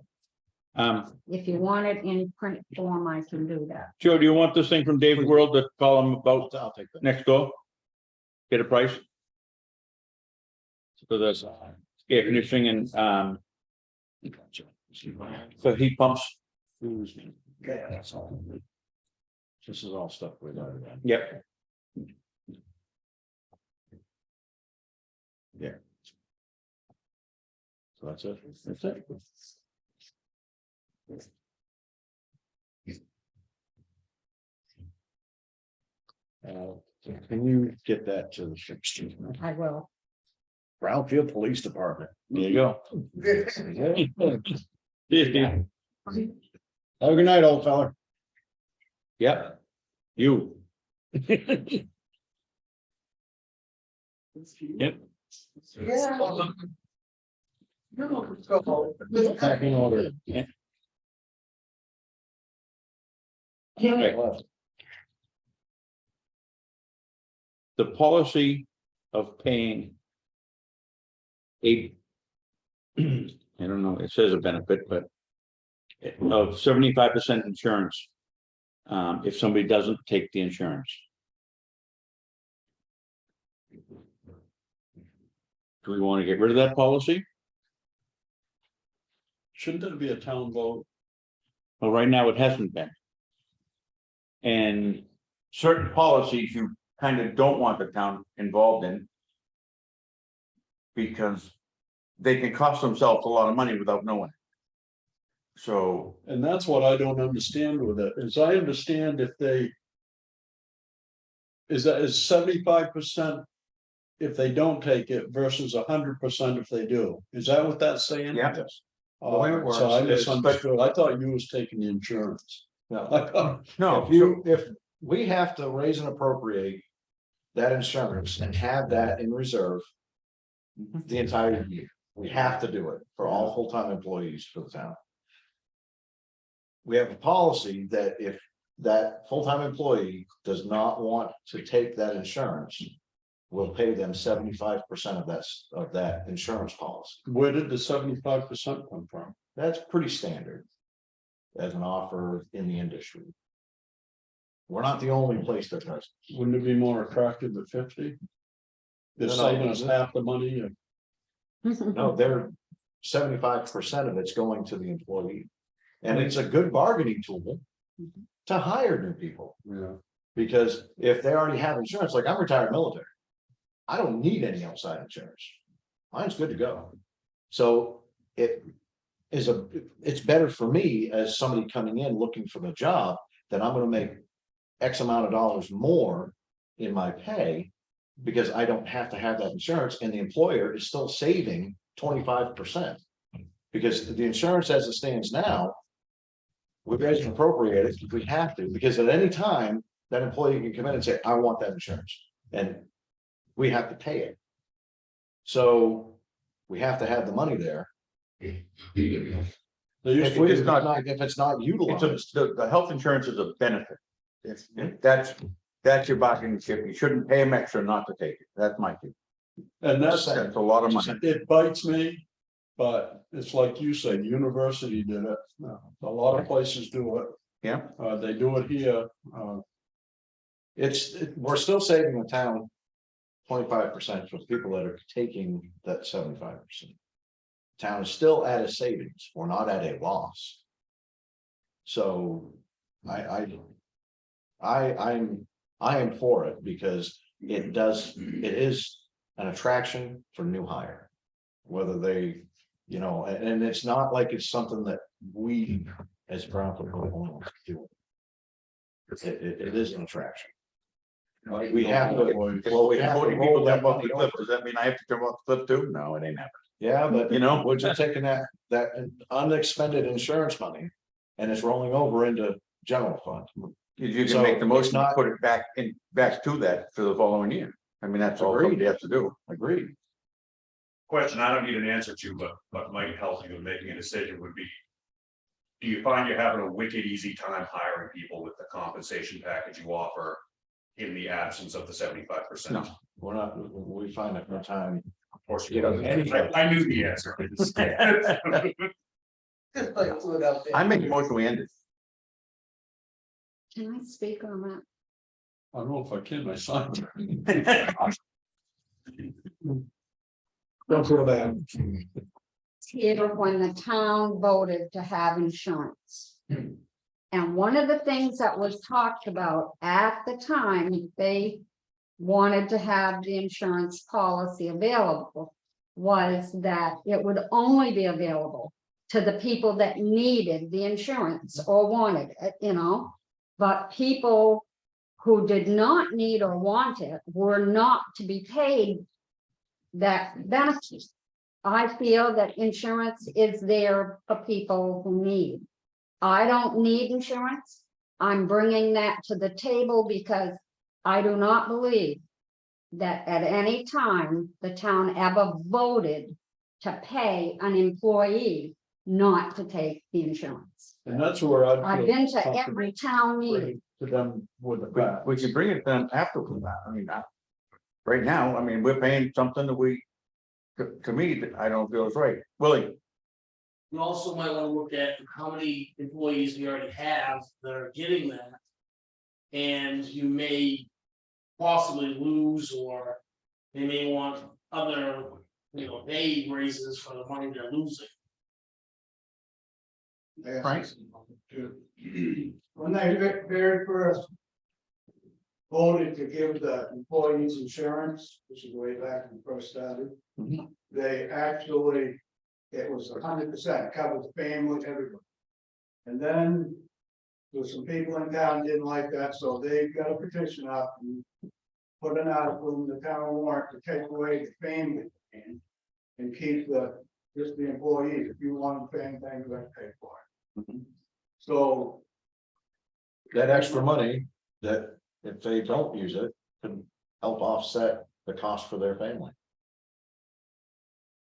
If you want it in print form, I can do that. Joe, do you want this thing from David World to call him about I'll take that. next door? Get a price? For the air conditioning and, for heat pumps? Yeah, that's all. This is all stuff we're doing. Yep. Yeah. So that's it. That's it. Can you get that to the ship? I will. Brownfield Police Department. There you go. Yeah. Have a good night, old fella. Yep. You. Yep. Yeah. Packing order. The policy of paying a, I don't know, it says a benefit, but of 75% insurance. If somebody doesn't take the insurance. Do we want to get rid of that policy? Shouldn't it be a town vote? Well, right now it hasn't been. And certain policies you kind of don't want the town involved in. Because they can cost themselves a lot of money without knowing it. So, And that's what I don't understand with it, is I understand if they. Is 75% if they don't take it versus 100% if they do? Is that what that's saying? yeah, The way it works So I is- misunderstood. I thought you was taking the insurance. No, no, if we have to raise and appropriate that insurance and have that in reserve the entire year, we have to do it for all full-time employees for the town. We have a policy that if that full-time employee does not want to take that insurance, we'll pay them 75% of that insurance policy. Where did the 75% come from? That's pretty standard as an offer in the industry. We're not the only place that does. Wouldn't it be more attractive at 50? They're No, no. saving us half the money. No, they're 75% of it's going to the employee. And it's a good bargaining tool to hire new people. Yeah. Because if they already have insurance, like I'm retired military. I don't need any outside insurance. Mine's good to go. So it is it's better for me as somebody coming in looking for the job, that I'm gonna make X amount of dollars more in my pay. Because I don't have to have that insurance, and the employer is still saving 25%. Because the insurance as it stands now. We guys can appropriate it if we have to, because at any time, that employee can come in and say, I want that insurance, and we have to pay it. So we have to have the money there. They used If to it's give, not, if it's not It's utilized, the health insurance is a benefit. That's your bargaining chip. You shouldn't pay them extra not to take it. That's my view. and that's, That's a lot of money. it bites me. But it's like you said, university did it. A lot of places do it. Yeah. They do it here. we're still saving the town 25% for the people that are taking that 75%. Town is still at a savings, we're not at a loss. So I am for it, because it is an attraction for new hire. Whether they, and it's not like it's something that we as Brownfield do. It is an attraction. We have to, well, we have to 40 roll people that jump off money the cliff. over. Does that mean I have to jump off the cliff too? No, it ain't happening. Yeah, but We're just taking that unexpended insurance money and it's rolling over into general fund. You So can make the it's motion, not- put it back to that for the following year. I mean, that's all Agreed. you have to do. Agreed. Question I don't need an answer to, but might help you in making a decision would be. Do you find you're having a wicked easy time hiring people with the compensation package you offer? In the absence of the 75%? No. We're not, we find it no time. Of course, You know, I knew the answer. Just like food out there. I make a motion, we end it. Can I speak on that? I don't know if I can, I signed it. Don't feel bad. Here, when the town voted to have insurance. And one of the things that was talked about at the time, they wanted to have the insurance policy available. Was that it would only be available to the people that needed the insurance or wanted it, But people who did not need or want it were not to be paid that benefit. I feel that insurance is there for people who need. I don't need insurance. I'm bringing that to the table because I do not believe that at any time the town ever voted to pay an employee not to take the insurance. And that's where I've been to every town meeting. To them with the back. We could bring it then afterwards. I mean, right now, I mean, we're paying something that to me, that I don't feel is right. Willie, You also might want to look at how many employees we already have that are getting that. And you may possibly lose, or they may want other, pay raises for the money they're losing. Frank? When they very first voted to give the employees insurance, which is way back when we first started. Mhm. They actually, it was 100% covered the family, everybody. And then there's some people in town didn't like that, so they got a petition up and put an article in the town warrant to take away the family plan and keep just the employees. If you want to pay anything, you have to pay for it. Mhm. So That extra money, that if they don't use it, can help offset the cost for their family.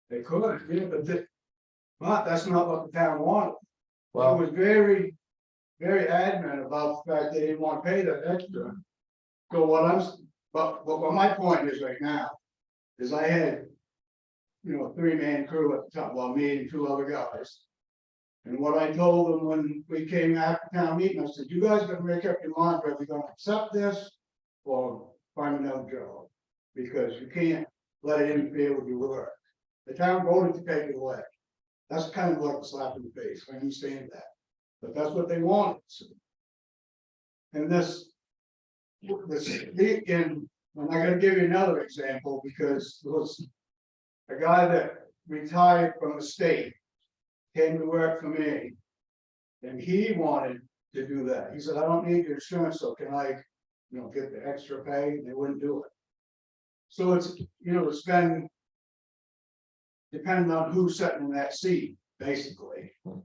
they could, yeah, but that's not what the town wanted. Well, I was very, very adamant about the fact they didn't want to pay that extra. So what my point is right now, is I had, a 3-man crew at the top, well, me and 2 other guys. And what I told them when we came after town meeting, I said, you guys gotta make up your mind whether you're gonna accept this or find another job. Because you can't let it interfere with your work. The town voted to take it away. That's kind of like a slap in the face, I understand that, but that's what they want. And this, and I'm gonna give you another example, because there was a guy that retired from the state, came to work for me. And he wanted to do that, he said, I don't need your insurance, so can I, get the extra pay, and they wouldn't do it. So it's, it's been. Depending on who's sitting in that seat, basically. And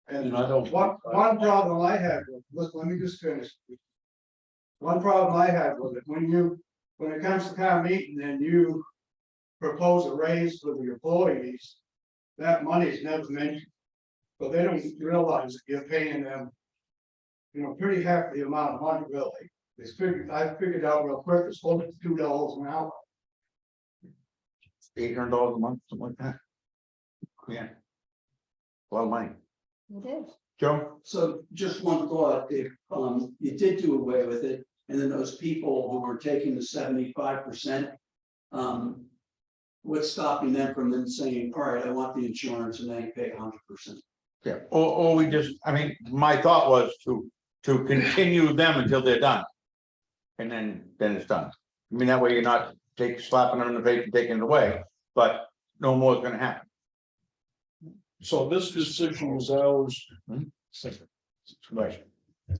And I don't- one problem I had was, let me just finish. One problem I had with it, when it comes to town meeting and you propose a raise for the employees, that money is never mentioned. But they don't realize that you're paying them, pretty hefty amount of money, really. I figured out real quick, it's only $2 an hour. $800 a month, something like that. Yeah. A lot of money. It is. Joe? So just one thought, if you did do away with it, and then those people who were taking the 75%. What's stopping them from then saying, all right, I want the insurance, and then you pay 100%. Yeah, or we just, my thought was to continue them until they're done. And then it's done. That way you're not slapping them in the face and taking it away, but no more is gonna happen. So this decision was ours. Right.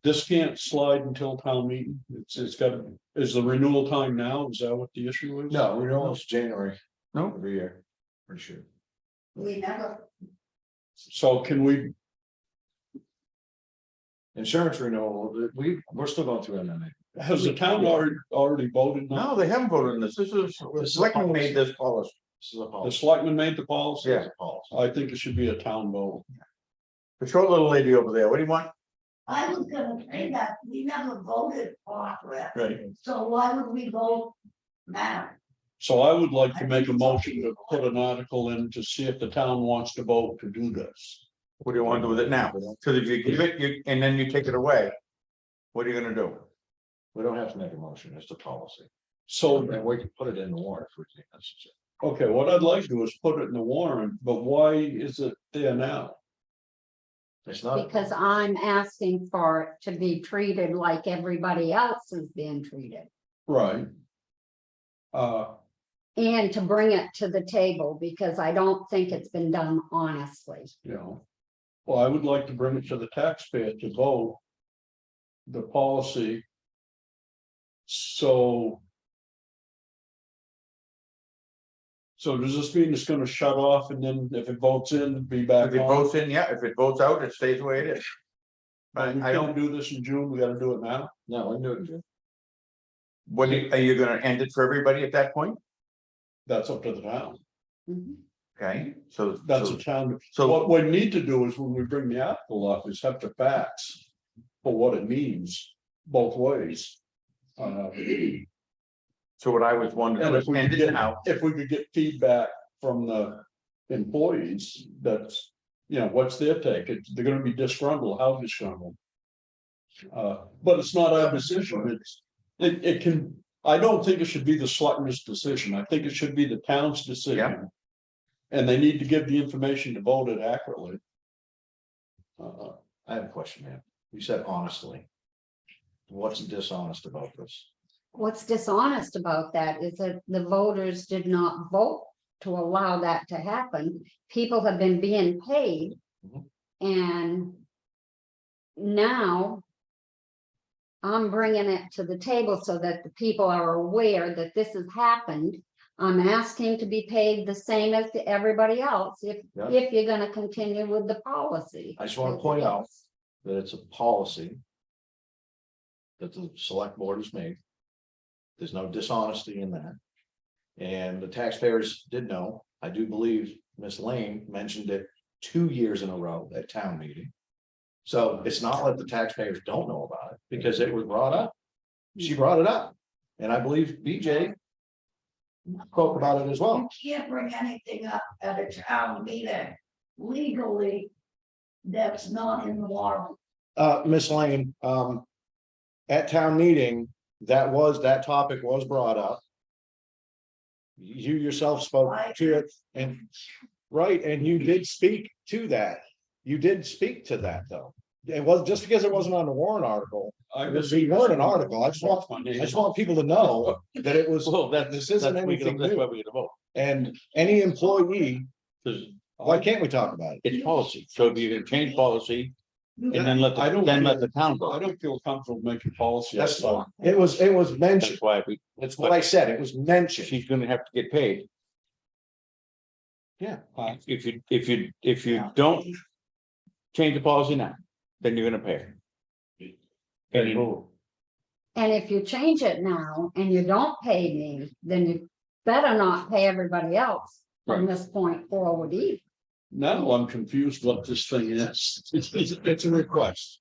This can't slide until town meeting. It's got, is the renewal time now? Is that what the issue is? No, renewal is January No, every year, pretty sure. We never, So can we, Insurance renewal, we're still going through MMA. has the town already voted now? no, they haven't voted on this. This is, the selectmen made this policy. This is a The policy. selectmen made the policy? Yeah. I think it should be a town vote. The short little lady over there, what do you want? I was gonna say that, we never voted for it, Right. so why would we vote now? So I would like to make a motion to put an article in to see if the town wants to vote to do this. What do you want to do with it now? Because if you give it, and then you take it away, what are you gonna do? We don't have to make a motion, it's a policy. So, And we can put it in the warrant if we think necessary. okay, what I'd like to do is put it in the warrant, but why is it there now? It's not. Because I'm asking for it to be treated like everybody else is being treated. Right. And to bring it to the table, because I don't think it's been done honestly. Well, I would like to bring it to the taxpayer to vote. The policy. So does this mean it's gonna shut off and then if it votes in, be back If it on? votes in, yeah, if it votes out, it stays the way it is. But we I don't, can't do this in June, we gotta do it now. No, we can do it in June. are you gonna end it for everybody at that point? That's up to the town. Mhm. Okay, so. That's a town. So- What we need to do is when we bring the article up is have the facts for what it means both ways. So what I was wondering, And if we end could it get, now, if we could get feedback from the employees, that's, what's their take? They're gonna be disgruntled, how disgruntled? But it's not our decision, it can, I don't think it should be the selectmen's decision, I think it should be the town's decision. And they need to give the information to vote it accurately. I have a question, man. You said honestly. What's dishonest about this? What's dishonest about that is that the voters did not vote to allow that to happen. People have been being paid. Mhm. And now I'm bringing it to the table so that the people are aware that this has happened. I'm asking to be paid the same as to everybody else if you're gonna continue with the policy. I just want to point out that it's a policy that the select board has made. There's no dishonesty in that. And the taxpayers did know, I do believe Miss Lane mentioned it 2 years in a row at town meeting. So it's not like the taxpayers don't know about it because it was brought up. She brought it up. And I believe BJ spoke about it as well. You can't bring anything up at a town meeting legally that's not in the law. Miss Lane, at town meeting, that topic was brought up. You yourself spoke to it and Right, and you did speak to that. You did speak to that, though. It wasn't just because it wasn't on the warrant article. I It was a warrant article. I just want people to know that it was, Well, this isn't anything that's why new. we get a vote. And any employee, Because why can't we talk about it? it's policy. So if you can change policy and then let I don't the town I vote. don't feel comfortable making policy. That's so It was mentioned. That's why we, That's what I said. It was mentioned. she's gonna have to get paid. Yeah. If you don't change the policy now, then you're gonna pay her. And you- And if you change it now and you don't pay me, then you better not pay everybody else from this point forward either. now I'm confused what this thing is. It's a request.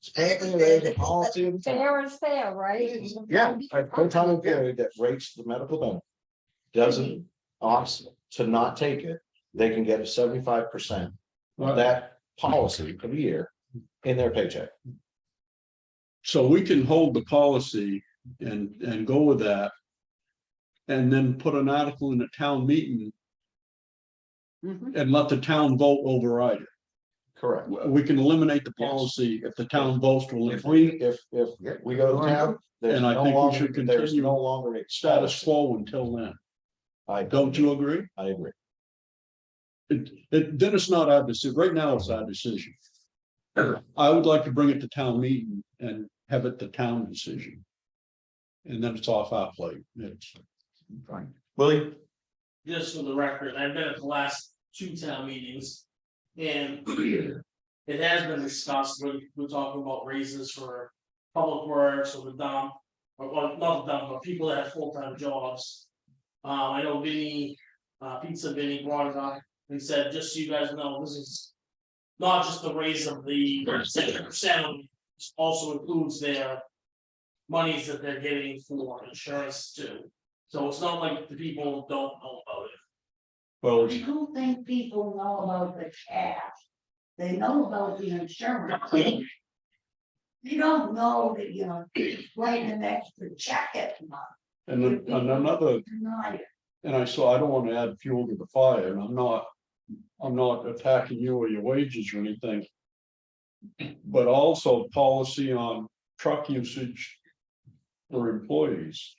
It's paying the policy. of the town. Fair is fair, right? Yeah, a full-time employee that rates the medical benefit. Doesn't opt to not take it, they can get a 75% of that policy for the year in their paycheck. So we can hold the policy and go with that. And then put an article in a town meeting Mhm. and let the town vote override it. Correct. We can eliminate the policy if the town votes to If eliminate we go to town, there's And I no think we longer, should there's continue no longer a status policy. quo until then. I Don't you agree? I agree. Then it's not our decision. Right now, it's our decision. I would like to bring it to town meeting and have it the town decision. And then it's off our plate. It's Fine. Willie, Just for the record, I've been at the last 2 town meetings. And it has been discussed, we're talking about raises for public works or the dump. Or well, not the dump, but people that have full-time jobs. I know Vinny, Pizza Vinny brought it up and said, just so you guys know, this is. Not just the raise of the 7%, also includes their. Monies that they're getting for insurance too. So it's not like the people don't know about it. well, I don't think people know about the cash. They know about the insurance. They don't know that, write an extra check every month. and another, Deny it. and I don't want to add fuel to the fire, and I'm not attacking you or your wages or anything. But also policy on truck usage. For employees,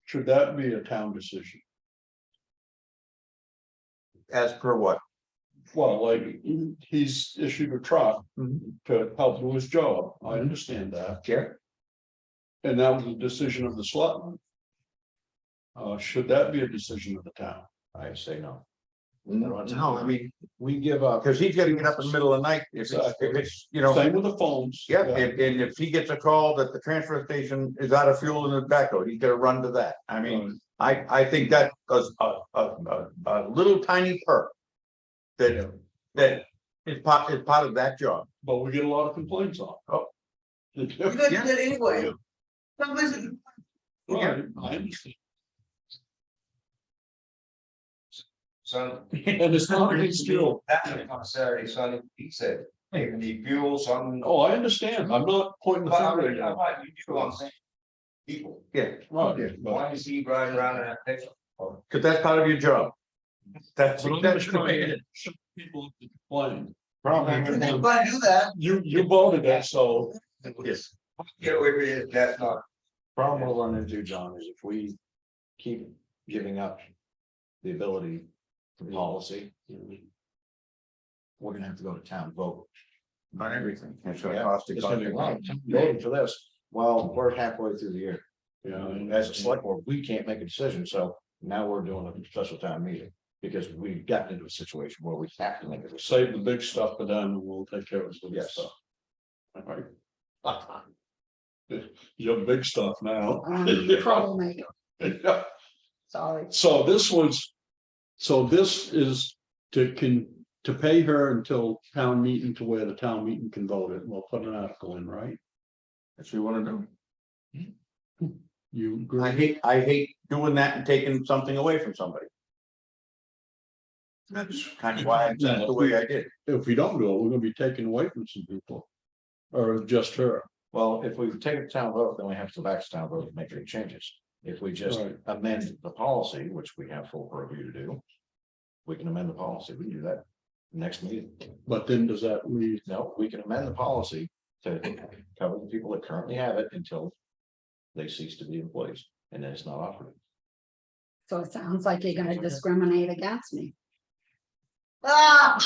should that be a town decision? as per what? Well, like, he's issued a truck to help do his job, I understand that. Yeah. And that was a decision of the selectmen. Should that be a decision of the town? I say no. No, I mean, We give up. because he's gonna get up in the middle of the night if it's, Same with the phones. Yeah, and if he gets a call that the transfer station is out of fuel in the backhoe, he's gonna run to that. I mean, I think that was a little tiny perk. That is part of that job. But we get a lot of complaints on. Oh. You guys did it anyway. Right, I understand. Son. And it's not against fuel. On Saturday, Sunday, he said, hey, we need fuel, something. Oh, I understand, I'm not pointing the But I finger mean, at I you. thought you do on people. Yeah, Right, but- Why is he riding around in that pickup? because that's part of your job. That's But I'm that's just trying to get some people to complain. Problem. If they want to do that, You voted that, so. Yes. get away with it, that's not. Problem we'll run into, John, is if we keep giving up the ability for policy. We're gonna have to go to town vote. On everything. It's gonna Yeah, cost it's gonna be you. a lot of time voting for this. Well, we're halfway through the year. Yeah, And as a select board, we can't make a decision, so now we're doing a special town meeting. Because we've gotten into a situation where we have to make a decision. save the big stuff for them and we'll take care of the little Yes. stuff. All right. Your big stuff now. Troublemaker, sorry. So this is to pay her until town meeting to where the town meeting can vote it. We'll put an article in, right? That's what you wanna do. You agree? I hate doing that and taking something away from somebody. That's kind of why I did it the way I did. If we don't do it, we're gonna be taking away from some people. Or just her. Well, if we take a town vote, then we have to go back to town vote and make any changes. If we just Right. amend the policy, which we have full purview to do. We can amend the policy. We can do that next meeting. But then does that leave, No, we can amend the policy to cover the people that currently have it until they cease to be employees, and then it's not offered. So it sounds like you're gonna discriminate against me. Ah,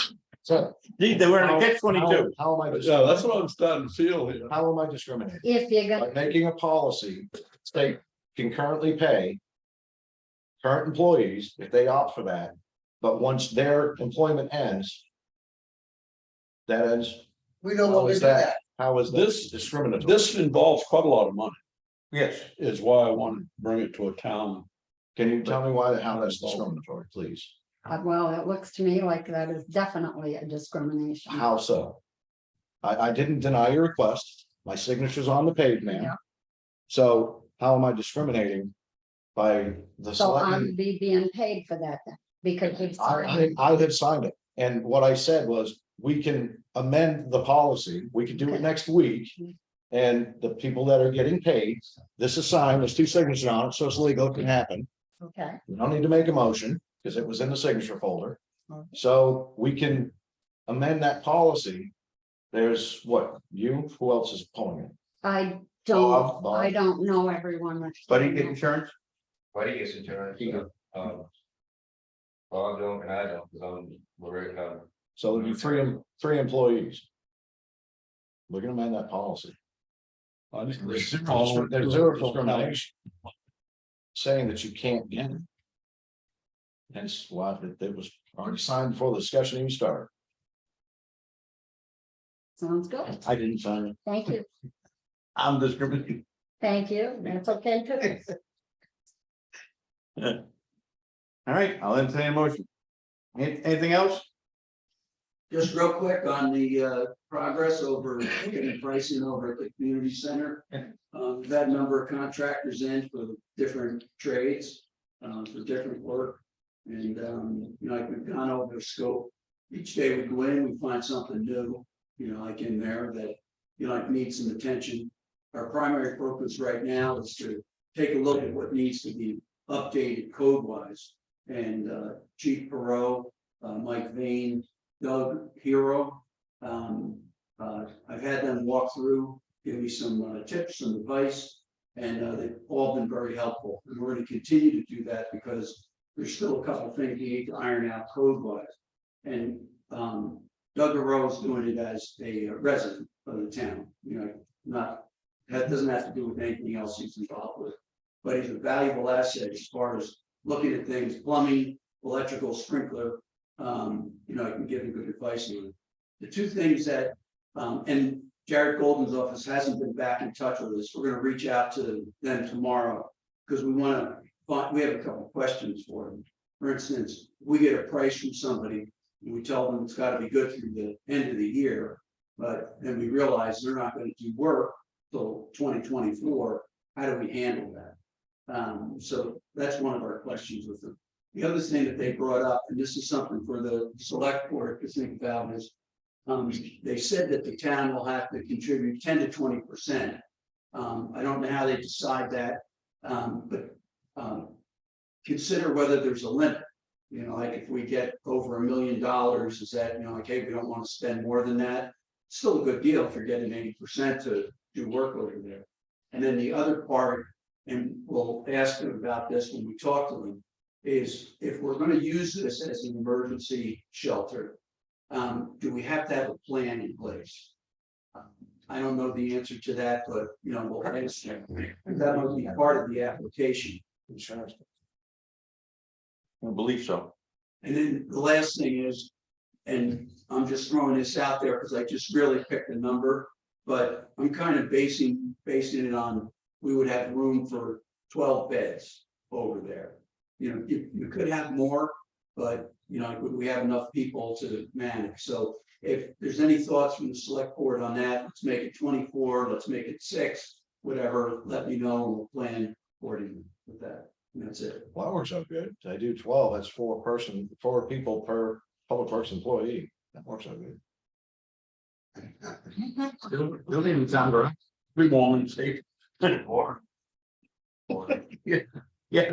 So. They were in a catch 22. How am I? yeah, that's what I'm starting to feel here. How am I discriminating? if you're By gonna, making a policy, state can currently pay. Current employees, if they opt for that, but once their employment ends. That ends, We don't how want to is do that, that. how is This- this discriminatory? This involves quite a lot of money, Yes, is why I want to bring it to a town. Can you tell me why, how that's discriminatory, please? well, it looks to me like that is definitely a discrimination. How so? I didn't deny your request, my signature's on the page, Yeah. ma'am. So how am I discriminating by the So selectmen? I'm being paid for that then, because it's. I have signed it, and what I said was, we can amend the policy, we can do it next week. And the people that are getting paid, this is signed, there's 2 signatures on it, so it's legal, it can happen. Okay, We don't need to make a motion, because it was in the signature folder. Okay. So we can amend that policy. There's what, you, who else is pulling it? I Bob, don't, I Bob. don't know everyone. that's- but he get insurance. Why do you get insurance? He do. Well, I don't, and I don't, because we're covered. So there'll be 3 employees. We're gonna amend that policy. I just. There's zero discrimination. Saying that you can't get it. Hence why it was already signed before the discussion even started. Sounds good. I didn't sign it. Thank you. I'm discriminating. Thank you. That's okay too. All right, I'll entertain a motion. Anything else? Just real quick on the progress over getting pricing over at the community center. We've had a number of contractors in for different trades, for different work. And, like we've gone over the scope. Each day we go in, we find something new, like in there that, like needs some attention. Our primary focus right now is to take a look at what needs to be updated code wise. And Chief Perot, Mike Vane, Doug Hero. I've had them walk through, give me some tips, some advice, and they've all been very helpful. And we're going to continue to do that because there's still a couple of things we need to iron out code wise. And Doug Hero is doing it as a resident of the town, that doesn't have to do with anything else he's involved with. But he's a valuable asset as far as looking at things, plumbing, electrical, sprinkler. I can give him good advice on it. The 2 things that, and Jared Golden's office hasn't been back in touch with us. We're gonna reach out to them tomorrow. Because we have a couple of questions for them. For instance, we get a price from somebody, and we tell them it's gotta be good through the end of the year. But then we realize they're not gonna do work till 2024. How do we handle that? So that's one of our questions with them. The other thing that they brought up, and this is something for the select board to think about, is they said that the town will have to contribute 10 to 20%. I don't know how they decide that, but consider whether there's a limit. Like if we get over $1 million, is that, okay, we don't want to spend more than that. Still a good deal if you're getting 80% to do work over there. And then the other part, and we'll ask them about this when we talk to them, is if we're going to use this as an emergency shelter, do we have to have a plan in place? I don't know the answer to that, but we'll ask them. That might be part of the application. Insurance. I believe so. And then the last thing is, and I'm just throwing this out there because I just really picked a number, but I'm kind of basing it on, we would have room for 12 beds over there. You could have more, but would we have enough people to manage? So if there's any thoughts from the select board on that, let's make it 24, let's make it 6, whatever, let me know and we'll plan accordingly with that. And that's it. Well, that works out good. I do 12, that's 4 people per public works employee. That works out good. Still in Sandra. We won't stay. Or Yeah.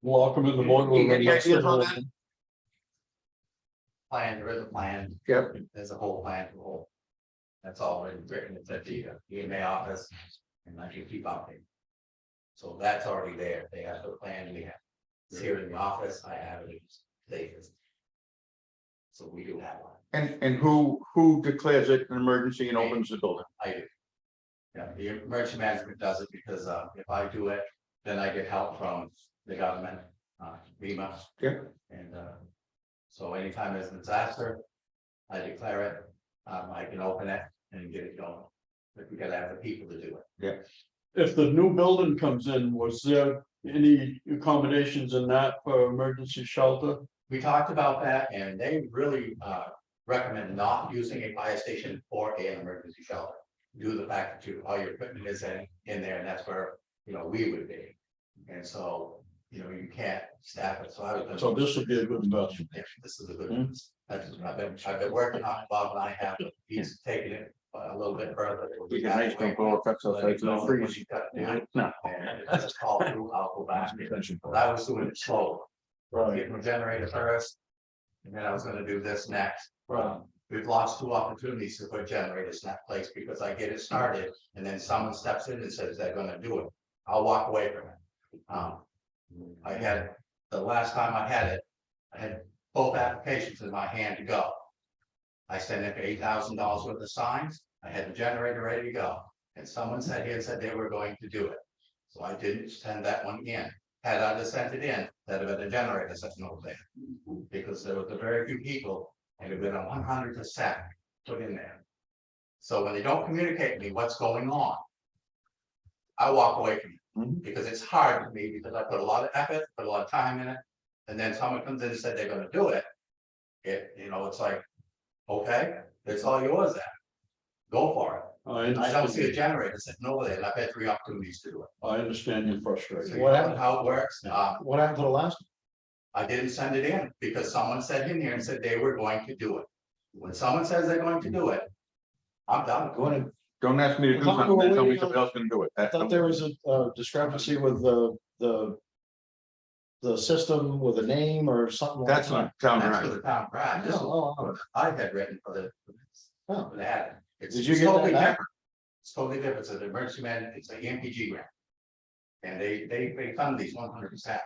Lock them in the boiler. You get any room, that's ideas the on whole that? thing. Plan, there is a plan. Yep. There's a whole plan for whole. That's all written, it's at the EMA office, and I can keep updating. So that's already there, they have the plan, we have. It's here in the office, I have it, it's. So we do have one, And who declares it an emergency and opens the building? I do. Yeah, the emergency management does it because if I do it, then I get help from the government, FEMA. Yeah. And so anytime there's a disaster, I declare it, I can open it and get it going. But we gotta have the people to do it. If the new building comes in, was there any accommodations in that for emergency shelter? We talked about that and they really recommend not using a fire station or an emergency shelter. Due to the fact that all your equipment is in there and that's where, we would be. And so, you can't staff it, so I was. So this would be a good investment. Yeah, this is a good one. I've been working on it, Bob and I have, he's taking it a little bit further. We can ice cream pull effects outside to the freeze. No. And if it's fall through, I'll go back. But I was doing it slow. Right, Getting the generator first. And then I was gonna do this next. right. We've lost 2 opportunities to put generators in that place because I get it started and then someone steps in and says they're gonna do it. I'll walk away from it. I had, the last time I had it, I had both applications in my hand to go. I sent in for $8,000 worth of signs. I had the generator ready to go. And someone said here and said they were going to do it. So I didn't send that one in. Had I just sent it in, that'd have been a generator sitting over there. Because there was a very few people and it would have been 100% put in there. So when they don't communicate with me what's going on, I walk away from it because it's hard for me because I put a lot of effort, put a lot of time in it. And then someone comes in and said they're gonna do it. It's like, okay, it's all yours then. Go for it. I don't see a generator sitting over there and I've had 3 opportunities to do it. I understand your So frustration. you know how it works. What happened to the last? I didn't send it in because someone said in here and said they were going to do it. When someone says they're going to do it, I'm done. Go ahead. Don't ask me to do something, then tell me somebody else can do it. I thought there was a discrepancy with the system with a name or something like that. That's not town That's for right. the town garage. This is what I had written for the. Oh. For that. It's Did you get totally that back? different. It's totally different. It's an emergency man, it's an EMPG grant. And they fund these 100%.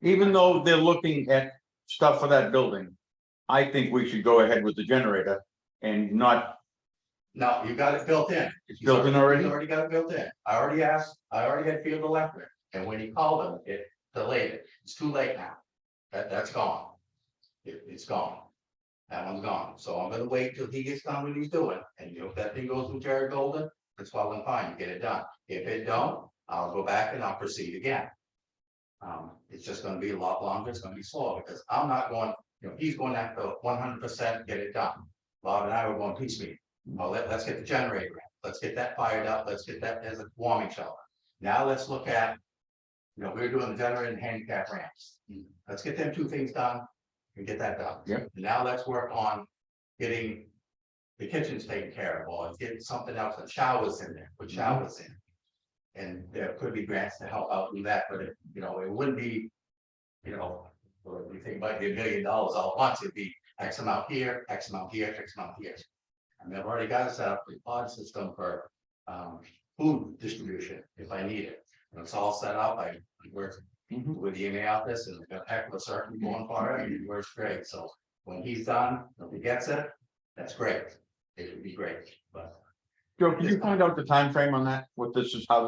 Even though they're looking at stuff for that building, I think we should go ahead with the generator and not. No, you got it built in. It's built in already? He's already got it built in. I already asked, I already had Field Electric, and when he called them, it delayed it. It's too late now. That's gone. It's gone. That one's gone. So I'm gonna wait till he gets done what he's doing, and if that thing goes through Jared Golden, it's well and fine, get it done. If it don't, I'll go back and I'll proceed again. It's just gonna be a lot longer, it's gonna be slower, because I'm not going, he's going after 100% get it done. Bob and I were going piecemeal. Well, let's get the generator in. Let's get that fired up, let's get that as a warming shelter. Now let's look at, we're doing the generator and handicap ramps. Let's get them 2 things done and get that done. Yep. Now let's work on getting the kitchens taken care of, or get something else, the showers in there, put showers in. And there could be grants to help out with that, but it wouldn't be, we think might be $1 million all at once, it'd be X amount here, X amount here, X amount here. And I've already got it set up, the pod system for food distribution if I need it. And it's all set up, I work with the EMA office and got a heck of a circle going for it, and it works great. So when he's done, if he gets it, that's great. It would be great, but. Joe, can you find out the time frame on that? How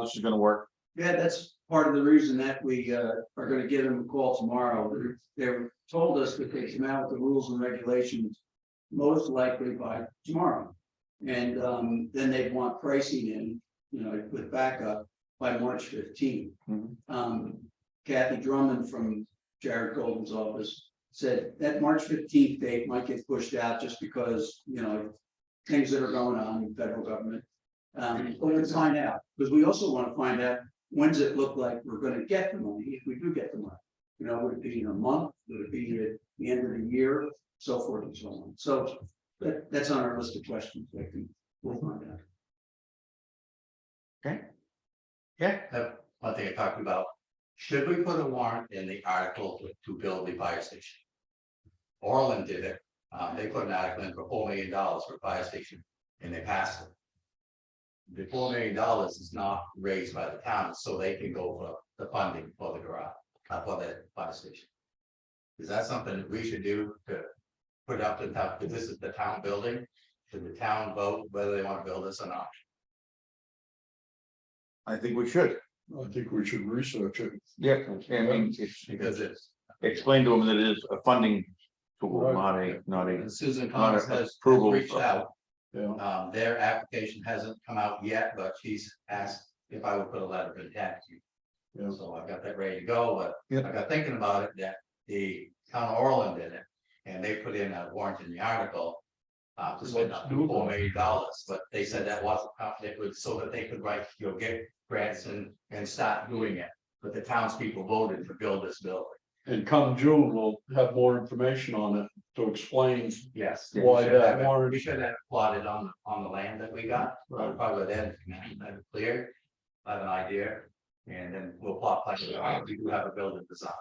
this is gonna work? Yeah, that's part of the reason that we are gonna give them a call tomorrow. They told us that they come out with the rules and regulations most likely by tomorrow. And then they'd want pricing in, with backup by March 15th. Kathy Drummond from Jared Golden's office said that March 15th date might get pushed out just because, things that are going on in federal government. But we'll find out, because we also want to find out, when's it look like we're going to get the money, if we do get the money. Would it be in a month, would it be at the end of the year, so forth and so on. So that's on our list of questions. We'll find out. Okay. One thing I talked about, should we put a warrant in the article to build the fire station? Orland did it, they put an article in for $4 million for a fire station, and they passed it. The $4 million is not raised by the town, so they can go for the funding for the garage, for the fire station. Is that something that we should do to put up to the town, because this is the town building, should the town vote whether they want to build this or not? I think we should. I think we should research it. Yeah, I mean, it's Because it's, explain to them that it is a funding tool, Right. not a, Susan not Thomas a has approval. reached out. Yeah, Their application hasn't come out yet, but she's asked if I would put a letter of intent. yeah. So I got that ready to go, but Yeah. I got thinking about it, that the town of Orland did it, and they put in a warrant in the article. To spend up to $4 million, but they said that wasn't, it was so that they could write, get grants and start doing it. But the townspeople voted to build this building. And come June, we'll have more information on it to explain. Yes. Why We should that have it- warrant? We should have it plotted on the land that we got, Right. probably then, have it clear, have an idea, and then we'll plot like, we do have a building design.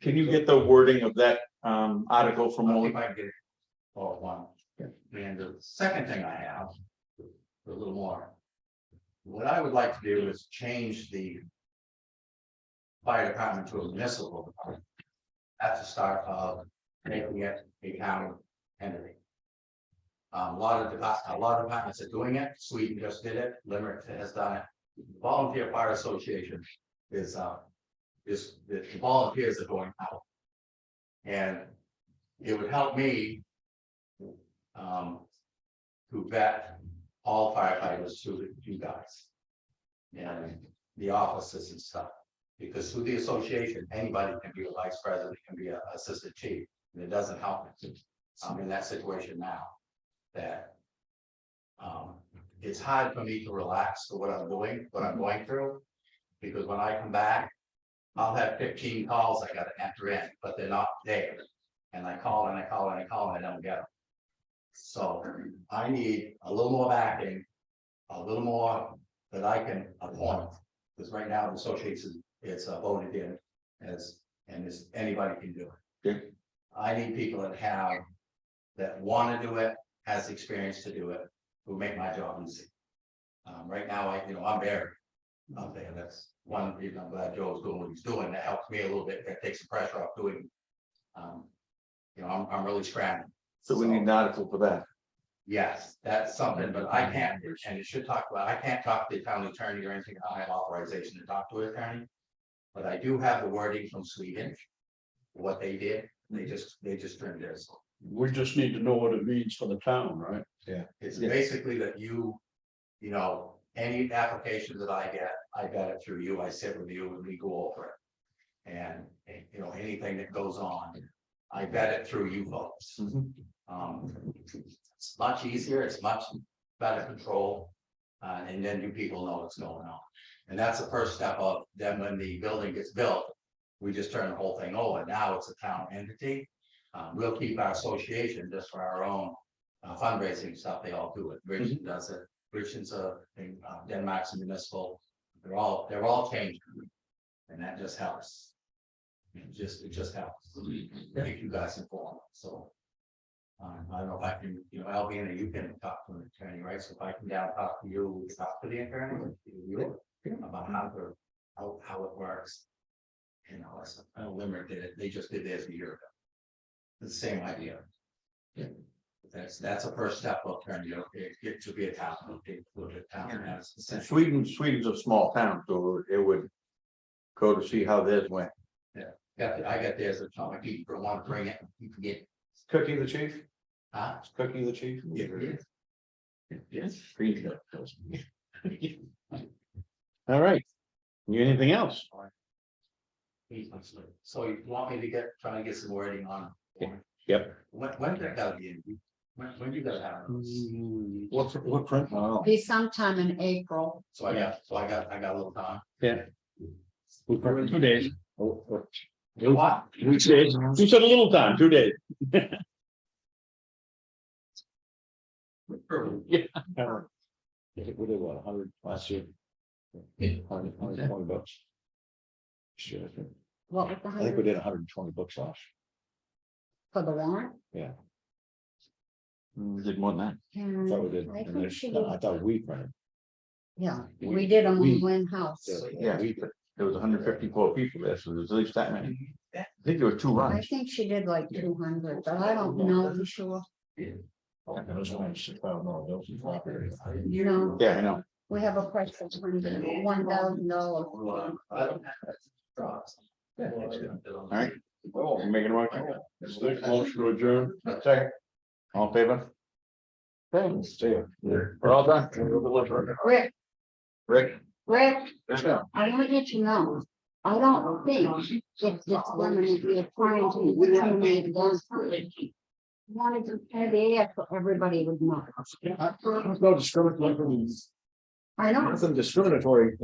Can you get the wording of that article from I'll see all? if I can get all one. And the second thing I have, a little more. What I would like to do is change the fire department to a municipal department. That's the start of making it a county entity. A lot of departments are doing it. Sweden just did it. Limerick has done it. Volunteer Fire Association is the volunteers are going out. And it would help me to vet all firefighters through you guys. And the offices and stuff, because through the association, anybody can be a vice president, can be an assistant chief, and it doesn't help me. I'm in that situation now, that it's hard for me to relax to what I'm doing, what I'm going through, because when I come back, I'll have 15 calls I gotta enter in, but they're not there. And I call and I call and I call and I don't get them. So I need a little more backing, a little more that I can appoint, because right now the association is voted in as, and as anybody can do it. Yeah. I need people that want to do it, has experience to do it, who make my job easy. Right now, I'm buried out there. That's one reason I'm glad Joe's doing what he's doing. That helps me a little bit. That takes the pressure off doing. I'm really scrambling. So we need an article for that. Yes, that's something, but I can't, and it should talk about, I can't talk to the town attorney or anything. I don't have authorization to talk to an attorney. But I do have the wording from Sweden, what they did. They just turned this. We just need to know what it means for the town, right? It's Yeah. basically that any application that I got it through you, I sit with you and we go over it. And, anything that goes on, I vet it through you folks. It's much easier, it's much better control. And then you people know what's going on. And that's the first step of, then when the building gets built, we just turn the whole thing over. Now it's a town entity. We'll keep our association just for our own fundraising stuff. They all do it. Richmond does it. Richmond's Denmark's a municipal. They're all changing. And that just helps. It just helps. Keep you guys informed. So I don't know if I can, Alvina, you can talk to an attorney, right? So if I can down talk to you, talk to the attorney, about how it works. I know Limerick did it. They just did theirs a year ago. The same idea. That's a first step of turning it to be a town. Sweden's a small town, so it would go to see how theirs went. I got theirs at Tom. If you want to bring it, you can get. Cookie the chief? Huh? Is Cookie the chief? Yes. All right. Anything else? So you want me to try to get some wording on? Yep. When did that gotta be in? When do you gotta have it? What print? Oh, Be sometime in April. So I got a little time. yeah. 2 days. What? Which days? You said a little time, 2 days. Yeah. We did what, 100 last year? $120. Sure, What was the I think we 100 did $120 off. for the warrant? Did more than that. And Thought we did. I And think then- she no, did, I thought we printed. yeah, we- we did them we- on Lynn House. Yeah, there was 154 people there, so there was at least that many. I think there were 2 I runs. think she did like 200, but I don't know for sure. It was only $6,000 bills and property. You know, Yeah, I know. we have a price of $1,000. All right. You making a motion? Motion to adjourn. Second. All in favor? Okay, see you. We're all done. Rick, Rick? Rick, Yes, ma'am. I want you to know, I don't think it's discriminate, trying to discriminate against. Wanted to pay the air so everybody would know. There's no discriminatory. I know. Nothing discriminatory.